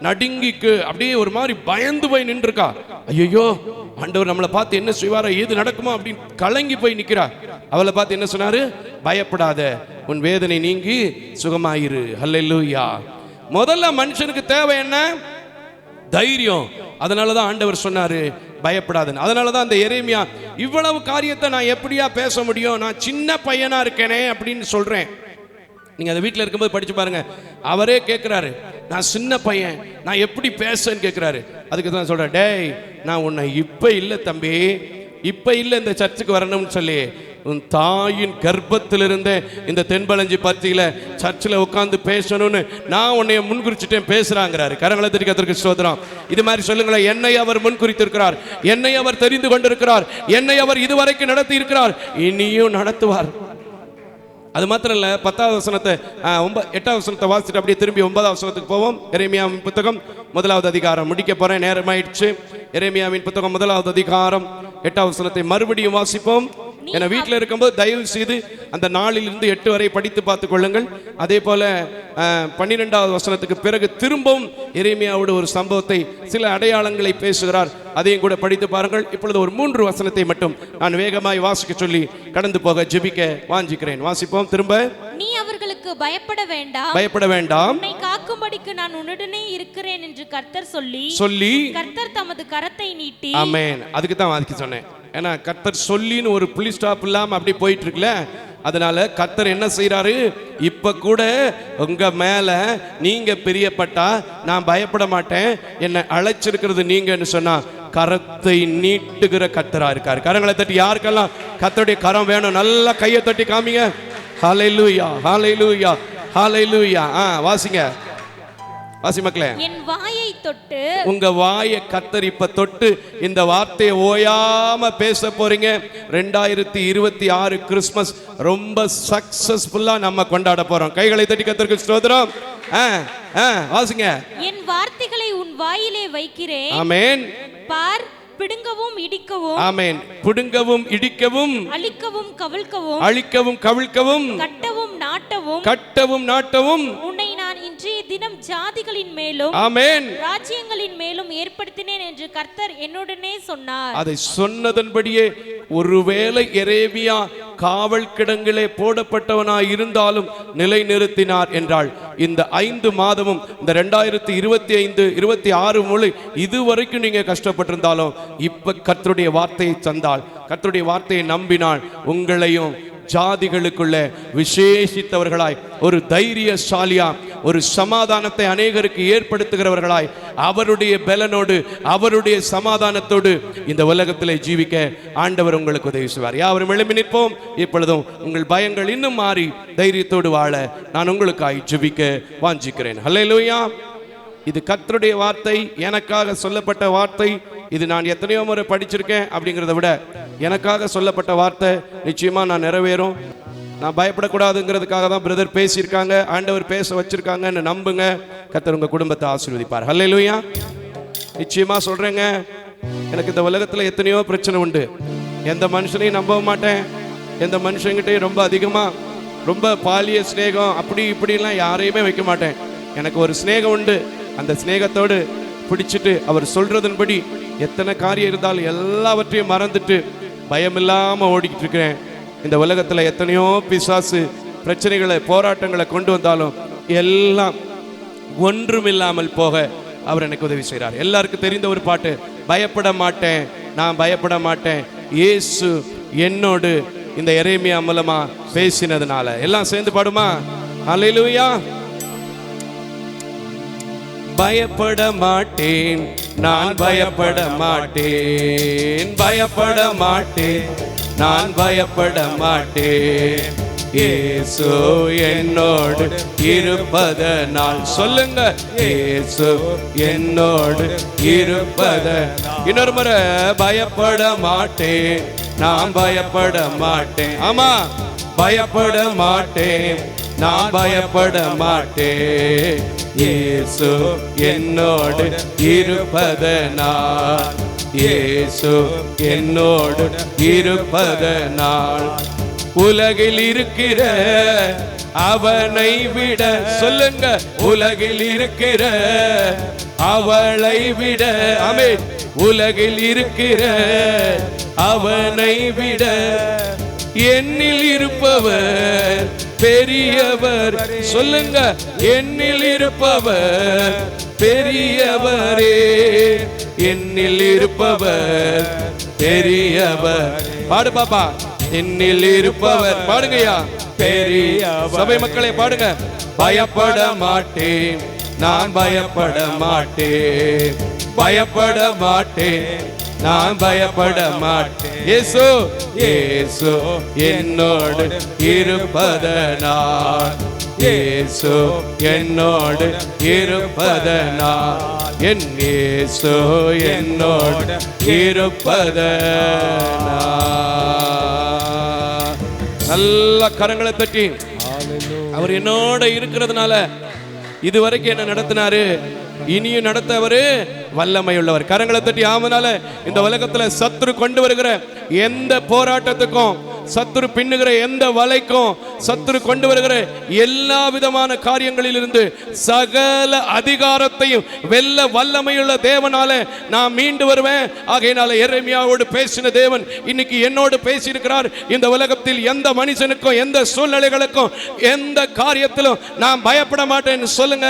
Speaker 2: நடுங்கிக்கு அப்படியே ஒரு மாதிரி பயந்து போய் நின்று இருக்கா. ஐயோ ஆண்டவர் நம்மளை பார்த்து என்ன செய்வாரா, ஏது நடக்குமா அப்படின்னு கலங்கி போய் நிக்கிறா. அவளை பார்த்து என்ன சொன்னாரு? பயப்படாத, உன் வேதனை நீங்கி சுகமாயிரு. ஹல்லேலூயா. முதல்ல மனுஷனுக்கு தேவை என்ன? தைரியம். அதனாலதான் ஆண்டவர் சொன்னாரு பயப்படாதுன்னு. அதனாலதான் அந்த எரேமியா இவ்வளவு காரியத்தை நான் எப்படியா பேச முடியும், நான் சின்ன பையனா இருக்கேனே அப்படின்னு சொல்றேன். நீங்க அதை வீட்டில் இருக்கும்போது படிச்சு பாருங்க. அவரே கேட்கிறாரு, நான் சின்ன பையன், நான் எப்படி பேசன்னு கேட்கிறாரு. அதுக்கு தான் சொல்றேன், டேய் நான் உன்னை இப்ப இல்லை தம்பி, இப்ப இல்லை இந்த சர்ச்சுக்கு வரணும்னு சொல்லி, உன் தாயின் கர்ப்பத்திலிருந்தே இந்த தென்பலஞ்சி பத்தியில சர்ச்சில் உட்கார்ந்து பேசணும்னு நான் உன்னைய முன்குறிச்சிட்டேன் பேசுறாங்கிறாரு. கரங்களை தட்டி கர்த்தருக்கு ஸ்தோத்திரம். இது மாதிரி சொல்லுங்களேன், என்னை அவர் முன்குறித்திருக்கிறார், என்னை அவர் தெரிந்து கொண்டிருக்கிறார், என்னை அவர் இதுவரைக்கும் நடத்தி இருக்கிறார், இனியும் நடத்துவார். அது மாத்திரம் இல்ல, 10வது வசனத்தை 8வது வசனத்தை வாசிச்சுட்டு அப்படியே திரும்பி 9வது வசனத்துக்கு போவோம். எரேமியாவின் புத்தகம் 1வது அதிகாரம் முடிக்க போறேன், நேரமாயிடுச்சு. எரேமியாவின் புத்தகம் 1வது அதிகாரம் 8வது வசனத்தை மறுபடியும் வாசிப்போம். என வீட்டில் இருக்கும்போது தயவு செய்து அந்த 4 to 8 வரை படித்து பார்த்துக் கொள்ளுங்கள். அதே போல 12வது வசனத்துக்கு பிறகு திரும்பவும் எரேமியாவோட ஒரு சம்பவத்தை, சில அடையாளங்களை பேசுகிறார், அதையும் கூட படித்து பாருங்கள். இப்பொழுது ஒரு 3 வசனத்தை மட்டும் நான் வேகமாய் வாசிக்க சொல்லி கடந்து போக ஜெபிக்க வாஞ்சிக்கிறேன். வாசிப்போம் திரும்ப.
Speaker 3: நீ அவர்களுக்கு பயப்பட வேண்டாம்,
Speaker 2: பயப்பட வேண்டாம்,
Speaker 3: உன்னை காக்கும்படிக்கு நான் உன்னுடனே இருக்கிறேன் என்று கர்த்தர் சொல்லி கர்த்தர் தமது கரத்தை நீட்டி.
Speaker 2: ஆமென். அதுக்கு தான் வாசிக்க சொன்னேன். ஏன்னா கர்த்தர் சொல்லின்னு ஒரு புள்ளி ஸ்டாப் இல்லாம அப்படி போயிட்டு இருக்குல்ல, அதனால கர்த்தர் என்ன செய்யறாரு? இப்ப கூட உங்க மேல நீங்க பிரியப்பட்டா நான் பயப்பட மாட்டேன், என்னை அழைச்சிருக்கிறது நீங்கன்னு சொன்னா கரத்தை நீட்டுகிற கர்த்தரா இருக்காரு. கரங்களை தட்டி யாருக்கெல்லாம் கர்த்தருடைய கரம் வேணும் நல்லா கையை தட்டி காமிங்க. ஹல்லேலூயா, ஹல்லேலூயா, ஹல்லேலூயா. வாசிங்க, வாசி மக்களே.
Speaker 3: என் வாயை தொட்டு,
Speaker 2: உங்க வாயை கர்த்தர் இப்ப தொட்டு இந்த வார்த்தையை ஓயாம பேச போறீங்க. 2026 கிறிஸ்மஸ் ரொம்ப சக்சஸ்ஃபுல்லா நம்ம கொண்டாட போறோம். கைகளை தட்டி கர்த்தருக்கு ஸ்தோத்திரம். வாசிங்க.
Speaker 3: என் வார்த்தைகளை உன் வாயிலே வைக்கிறேன்.
Speaker 2: ஆமென்.
Speaker 3: பார், பிடுங்கவும் இடிக்கவும்,
Speaker 2: ஆமென், பிடுங்கவும் இடிக்கவும்,
Speaker 3: அழிக்கவும் கவிழ்க்கவும்,
Speaker 2: அழிக்கவும் கவிழ்க்கவும்,
Speaker 3: கட்டவும் நாட்டவும்
Speaker 2: உன்னை
Speaker 3: நான் இன்றைய தினம் ஜாதிகளின் மேலும்,
Speaker 2: ஆமென்,
Speaker 3: ராஜ்யங்களின் மேலும் ஏற்படுத்தினேன் என்று கர்த்தர் என்னுடனே சொன்னார்.
Speaker 2: அதை சொன்னதன்படியே ஒருவேளை எரேமியா காவல் கிடங்கிலே போடப்பட்டவனாய் இருந்தாலும் நிலைநிறுத்தினார் என்றால் இந்த 5 மாதமும் இந்த 2025 26 முழு இதுவரைக்கும் நீங்க கஷ்டப்பட்டிருந்தாலும் இப்ப கர்த்தருடைய வார்த்தையை தந்தால், கர்த்தருடைய வார்த்தையை நம்பினால் உங்களையும் ஜாதிகளுக்குள்ள விசேஷித்தவர்களாய், ஒரு தைரியசாலியா, ஒரு சமாதானத்தை அநேகருக்கு ஏற்படுத்துகிறவர்களாய், அவருடைய பலனோடு அவருடைய சமாதானத்தோடு இந்த உலகத்திலே ஜீவிக்க ஆண்டவர் உங்களுக்கு உதவி செய்வார். யாவரும் எழும்பி நிற்போம். இப்பொழுதும் உங்கள் பயங்கள் இன்னும் மாறி தைரியத்தோடு வாழ நான் உங்களுக்காய் ஜெபிக்க வாஞ்சிக்கிறேன். ஹல்லேலூயா. இது கர்த்தருடைய வார்த்தை, எனக்காக சொல்லப்பட்ட வார்த்தை. இது நான் எத்தனையோ முறை படிச்சிருக்கேன் அப்படிங்கிறத விட எனக்காக சொல்லப்பட்ட வார்த்தை நிச்சயமா நான் நிறைவேறும். நான் பயப்படக்கூடாதுங்கிறதுக்காக தான் பிரதர் பேசியிருக்காங்க, ஆண்டவர் பேச வச்சிருக்காங்கன்னு நம்புங்க. கர்த்தர் உங்க குடும்பத்தை ஆசீர்வதிப்பார். ஹல்லேலூயா. நிச்சயமா சொல்றேங்க, எனக்கு இந்த உலகத்துல எத்தனையோ பிரச்சனை உண்டு. எந்த மனுஷனையும் நம்ப மாட்டேன். எந்த மனுஷங்கிட்டையும் ரொம்ப அதிகமா ரொம்ப பாலிய ஸ்நேகம் அப்படி இப்படிலாம் யாரையுமே வைக்க மாட்டேன். எனக்கு ஒரு ஸ்நேகம் உண்டு. அந்த ஸ்நேகத்தோடு பிடிச்சிட்டு அவர் சொல்றதன்படி எத்தனை காரியம் இருந்தாலும் எல்லாவற்றையும் மறந்துட்டு பயமில்லாம ஓடிக்கிட்டு இருக்கிறேன். இந்த உலகத்துல எத்தனையோ பிசாசு பிரச்சனைகளை போராட்டங்களை கொண்டு வந்தாலும் எல்லாம் ஒன்றுமில்லாமல் போக அவர் எனக்கு உதவி செய்கிறார். எல்லாருக்கும் தெரிந்த ஒரு பாட்டு, பயப்பட மாட்டேன், நான் பயப்பட மாட்டேன், இயேசு என்னோடு இந்த எரேமியா மூலமா பேசினதுனால. எல்லாம் சேர்ந்து பாடுமா? அல்லேலூயா. பயப்பட மாட்டேன், நான் பயப்பட மாட்டேன், பயப்பட மாட்டேன், நான் பயப்பட மாட்டேன், இயேசு என்னோடு இருப்பதனால். சொல்லுங்க, இயேசு என்னோடு இருப்பது. இன்னொரு முறை, பயப்பட மாட்டேன், நான் பயப்பட மாட்டேன். ஆமா, பயப்பட மாட்டேன், நான் பயப்பட மாட்டேன், இயேசு என்னோடு இருப்பதனால், இயேசு என்னோடு இருப்பதனால். உலகில் இருக்கிற அவனை விட, சொல்லுங்க, உலகில் இருக்கிற அவளை விட, ஆமென், உலகில் இருக்கிற அவனை விட என்னில் இருப்பவர் பெரியவர். சொல்லுங்க, என்னில் இருப்பவர் பெரியவரே, என்னில் இருப்பவர் பெரியவர். பாடு பாப்பா, என்னில் இருப்பவர். பாடுங்கய்யா, பெரியவர். சபை மக்களை பாடுங்க. பயப்பட மாட்டேன், நான் பயப்பட மாட்டேன், பயப்பட மாட்டேன், நான் பயப்பட மாட்டேன், இயேசு இயேசு என்னோடு இருப்பதனால், இயேசு என்னோடு இருப்பதனால், என் இயேசு என்னோடு இருப்பதனால். நல்ல கரங்களை தட்டி, அவர் என்னோட இருக்கிறதுனால இதுவரைக்கும் என்ன நடத்தினாரு, இனியும் நடத்த அவரு வல்லமை உள்ளவர். கரங்களை தட்டி ஆமனால இந்த உலகத்துல சத்துரு கொண்டு வருகிற எந்த போராட்டத்துக்கும், சத்துரு பின்னுகிற எந்த வலைக்கும், சத்துரு கொண்டு வருகிற எல்லா விதமான காரியங்களிலிருந்து சகல அதிகாரத்தையும் வெல்ல வல்லமையுள்ள தேவனால நான் மீண்டு வருவேன். ஆகையினால எரேமியாவோடு பேசின தேவன் இன்னைக்கு என்னோடு பேசியிருக்கிறார். இந்த உலகத்தில் எந்த மனுஷனுக்கும், எந்த சூழ்நிலைகளுக்கும், எந்த காரியத்திலும் நான் பயப்பட மாட்டேன்னு சொல்லுங்க.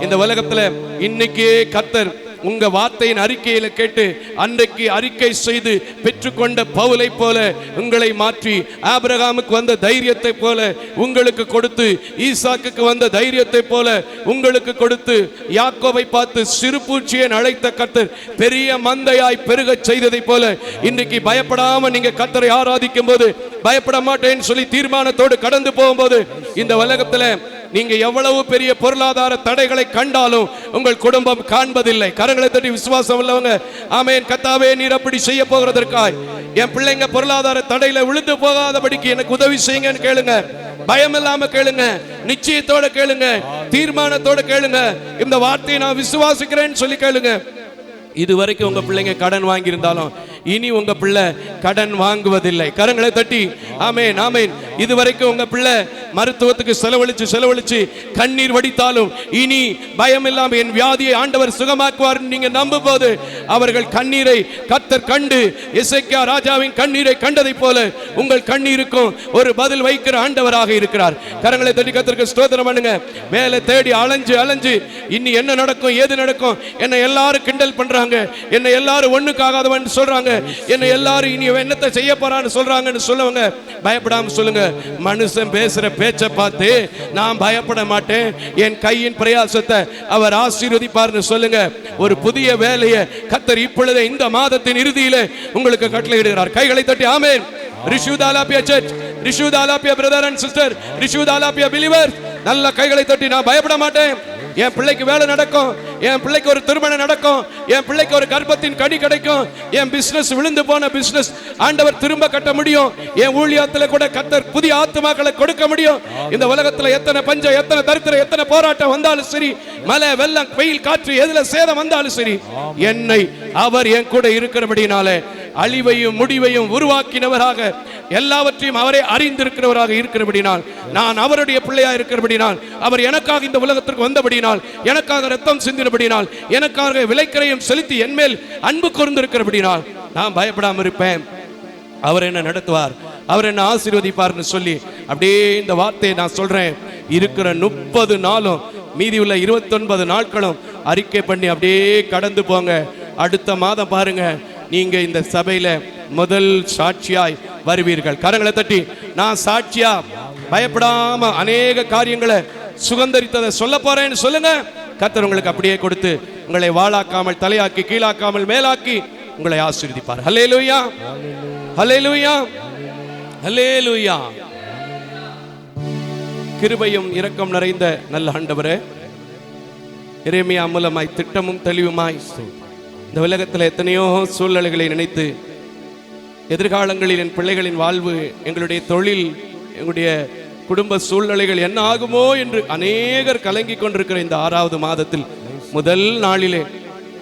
Speaker 2: இந்த உலகத்துல இன்னைக்கு கர்த்தர் உங்க வார்த்தையின் அறிக்கையில கேட்டு அன்றைக்கு அறிக்கை செய்து பெற்றுக்கொண்ட பவுலை போல உங்களை மாற்றி, ஆபிரகாமுக்கு வந்த தைரியத்தை போல உங்களுக்கு கொடுத்து, ஈசாக்குக்கு வந்த தைரியத்தை போல உங்களுக்கு கொடுத்து, யாக்கோபை பார்த்து சிறு பூச்சியை அழைத்த கர்த்தர் பெரிய மந்தையாய் பெருக செய்ததை போல இன்றைக்கு பயப்படாம நீங்க கர்த்தரை ஆராதிக்கும் போது, பயப்பட மாட்டேன்னு சொல்லி தீர்மானத்தோடு கடந்து போகும்போது, இந்த உலகத்துல நீங்க எவ்வளவு பெரிய பொருளாதார தடைகளை கண்டாலும் உங்கள் குடும்பம் காண்பதில்லை. கரங்களை தட்டி விசுவாசம் உள்ளவங்க ஆமென். கர்த்தாவே, நீர் அப்படி செய்ய போகிறதற்காய் என் பிள்ளைங்க பொருளாதார தடையில விழுந்து போகாதபடிக்கு எனக்கு உதவி செய்யுங்கன்னு கேளுங்க. பயம் இல்லாம கேளுங்க, நிச்சயத்தோட கேளுங்க, தீர்மானத்தோட கேளுங்க. இந்த வார்த்தையை நான் விசுவாசிக்கிறேன்னு சொல்லி கேளுங்க. இதுவரைக்கும் உங்க பிள்ளைங்க கடன் வாங்கியிருந்தாலும் இனி உங்க பிள்ளை கடன் வாங்குவதில்லை. கரங்களை தட்டி ஆமென் ஆமென். இதுவரைக்கும் உங்க பிள்ளை மருத்துவத்துக்கு செலவழிச்சு கண்ணீர் வடித்தாலும் இனி பயம் இல்லாம என் வியாதியை ஆண்டவர் சுகமாக்குவார் நீங்க நம்பும் போது அவர்கள் கண்ணீரை கர்த்தர் கண்டு, எசேக்கியா ராஜாவின் கண்ணீரை கண்டதை போல உங்கள் கண்ணீருக்கும் ஒரு பதில் வைக்கிற ஆண்டவராக இருக்கிறார். கரங்களை தட்டி கர்த்தருக்கு ஸ்தோத்திரம் பண்ணுங்க. வேலை தேடி அலைஞ்சு இனி என்ன நடக்கும், ஏது நடக்கும், என்னை எல்லாரும் கிண்டல் பண்றாங்க, என்னை எல்லாரும் ஒண்ணுக்காகாதவன் சொல்றாங்க, என்னை எல்லாரும் இனி என்னத்தை செய்ய போறான்னு சொல்றாங்கன்னு சொல்லுவாங்க. பயப்படாம சொல்லுங்க, மனுஷன் பேசுற பேச்சை பார்த்து நான் பயப்பட மாட்டேன், என் கையின் பிரயாசத்தை அவர் ஆசீர்வதிப்பார்னு சொல்லுங்க. ஒரு புதிய வேலையை கர்த்தர் இப்பொழுது இந்த மாதத்தின் இறுதியிலே உங்களுக்கு கட்டளையிடுகிறார். கைகளை தட்டி ஆமென். ரிஷுதாலாபியா சர்ச், ரிஷுதாலாபியா பிரதர் அண்ட் சிஸ்டர், ரிஷுதாலாபியா பிலீவர்ஸ், நல்ல கைகளை தட்டி நான் பயப்பட மாட்டேன், என் பிள்ளைக்கு வேலை நடக்கும், என் பிள்ளைக்கு ஒரு திருமணம் நடக்கும், என் பிள்ளைக்கு ஒரு கர்ப்பத்தின் கனி கிடைக்கும், என் பிசினஸ் விழுந்து போன பிசினஸ் ஆண்டவர் திரும்ப கட்ட முடியும், என் ஊழியத்துல கூட கர்த்தர் புதிய ஆத்துமாக்களை கொடுக்க முடியும். இந்த உலகத்துல எத்தனை பஞ்சம், எத்தனை தரித்திரம், எத்தனை போராட்டம் வந்தாலும் சரி, மழை வெள்ளம் வெயில் காற்று எதுல சேதம் வந்தாலும் சரி, என்னை அவர் என் கூட இருக்கிறபடினாலே அழிவையும் முடிவையும் உருவாக்கினவராக, எல்லாவற்றையும் அவரே அறிந்திருக்கிறவராக இருக்கிறபடினால், நான் அவருடைய பிள்ளையா இருக்கிறபடினால், அவர் எனக்காக இந்த உலகத்திற்கு வந்தபடினால், எனக்காக ரத்தம் சிந்தினபடினால், எனக்காக விலைக்கரையும் செலுத்தி என் மேல் அன்பு கூர்ந்திருக்கிறபடினால் நான் பயப்படாம இருப்பேன். அவர் என்ன நடத்துவார், அவர் என்ன ஆசீர்வதிப்பார்னு சொல்லி அப்படியே இந்த வார்த்தையை நான் சொல்றேன். இருக்கிற 30 நாளும் மீதி உள்ள 29 நாட்களும் அறிக்கை பண்ணி அப்படியே கடந்து போங்க. அடுத்த மாதம் பாருங்க, நீங்க இந்த சபையில முதல் சாட்சியாய் வருவீர்கள். கரங்களை தட்டி நான் சாட்சியா பயப்படாம அநேக காரியங்களை சுகந்தரித்ததை சொல்ல போறேன்னு சொல்லுங்க. கர்த்தர் உங்களுக்கு அப்படியே கொடுத்து உங்களை வாளாக்காமல் தலையாக்கி கீழாக்காமல் மேலாக்கி உங்களை ஆசீர்வதிப்பார். ஹல்லேலூயா, ஹல்லேலூயா, ஹல்லேலூயா. கிருபையும் இரக்கம் நிறைந்த நல்ல ஆண்டவரே, எரேமியா மூலமாய் திட்டமும் தெளிவுமாய் இந்த உலகத்தில் எத்தனையோ சூழ்நிலைகளை நினைத்து எதிர்காலங்களில் என் பிள்ளைகளின் வாழ்வு, எங்களுடைய தொழில், எங்களுடைய குடும்ப சூழ்நிலைகள் என்ன ஆகுமோ என்று அநேகர் கலங்கி கொண்டிருக்கிற இந்த 6வது மாதத்தில் முதல் நாளிலே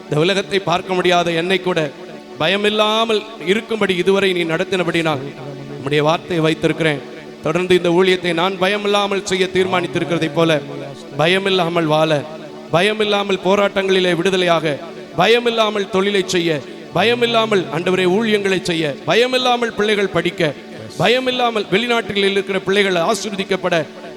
Speaker 2: இந்த உலகத்தை பார்க்க முடியாத என்னை கூட பயமில்லாமல் இருக்கும்படி இதுவரை நீ நடத்தினபடினால் உம்முடைய வார்த்தையை வைத்திருக்கிறேன். தொடர்ந்து இந்த ஊழியத்தை நான் பயமில்லாமல் செய்ய தீர்மானித்திருக்கிறதை போல பயமில்லாமல் வாழ, பயமில்லாமல் போராட்டங்களிலே விடுதலையாக, பயமில்லாமல் தொழிலை செய்ய, பயமில்லாமல் ஆண்டவரே ஊழியங்களை செய்ய, பயமில்லாமல் பிள்ளைகள் படிக்க, பயமில்லாமல் வெளிநாட்டில் இருக்கிற பிள்ளைகள் ஆசீர்வதிக்கப்பட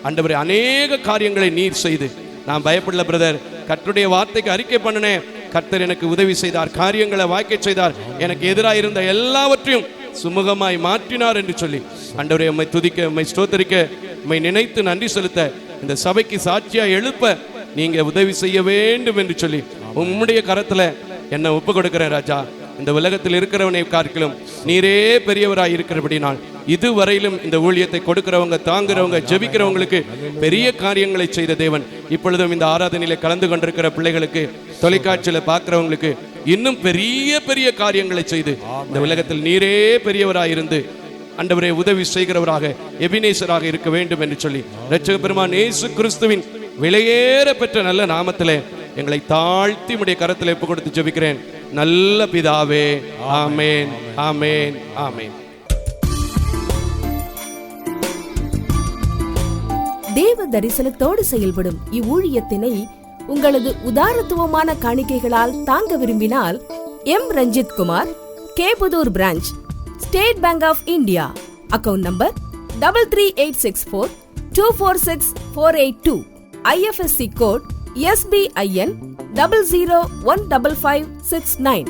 Speaker 2: ஆண்டவரே அநேக காரியங்களை நீர் செய்து, நான் பயப்படல பிரதர், கர்த்தருடைய வார்த்தைக்கு அறிக்கை பண்ணினேன், கர்த்தர் எனக்கு உதவி செய்தார், காரியங்களை வாய்க்க செய்தார், எனக்கு எதிராக இருந்த எல்லாவற்றையும் சுமூகமாய் மாற்றினார் என்று சொல்லி ஆண்டவரே உம்மை துதிக்க, உம்மை ஸ்தோத்தரிக்க, உம்மை நினைத்து நன்றி செலுத்த, இந்த சபைக்கு சாட்சியா எழுப்ப நீங்க உதவி செய்ய வேண்டும் என்று சொல்லி உம்முடைய கரத்துல என்ன ஒப்பு கொடுக்கிறேன் ராஜா. இந்த உலகத்தில் இருக்கிறவனை பார்க்கலாம் நீரே பெரியவராய் இருக்கிறபடினால் இதுவரையிலும் இந்த ஊழியத்தை கொடுக்கிறவங்க, தாங்குறவங்க, ஜெபிக்கிறவங்களுக்கு பெரிய காரியங்களை செய்த தேவன் இப்பொழுதும் இந்த ஆராதனையில கலந்து கொண்டிருக்கிற பிள்ளைகளுக்கு, தொலைக்காட்சியில பார்க்கிறவங்களுக்கு இன்னும் பெரிய பெரிய காரியங்களை செய்து இந்த உலகத்தில் நீரே பெரியவராய் இருந்து ஆண்டவரே உதவி செய்கிறவராக, எபினேசராக இருக்க வேண்டும் என்று சொல்லி இரட்சக பெருமான் இயேசு கிறிஸ்துவின் விலையேற பெற்ற நல்ல நாமத்திலே எங்களை தாழ்த்தி உம்முடைய கரத்தில் ஒப்பு கொடுத்து ஜெபிக்கிறேன் நல்ல பிதாவே. ஆமேன், ஆமேன், ஆமேன்.
Speaker 1: தேவ தரிசனத்தோடு செயல்படும் இவ்வூழியத்தினை உங்களது உதாரத்துவமான காணிக்கைகளால் தாங்க விரும்பினால் எம் ரஞ்சித் குமார், கேபுதூர் branch, State Bank of India, account number 3386424648, IFSC code SBIN 00155569.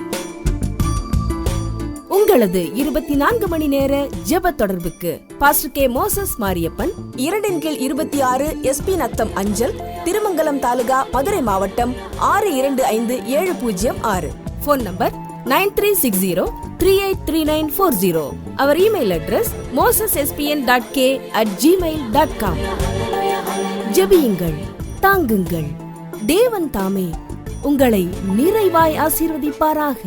Speaker 1: உங்களது 24 மணி நேர ஜெப தொடர்புக்கு pastor K Moses Mariappan, 2/26 SP Natham அஞ்சல், திருமங்கலம் தாலுகா, மதுரை மாவட்டம் 625706. Phone number 9360383940. அவர் இமெயில் அட்ரஸ் mosespn.k@gmail.com. ஜெபியுங்கள், தாங்குங்கள், தேவன் தாமே உங்களை நிறைவாய் ஆசீர்வதிப்பாராக.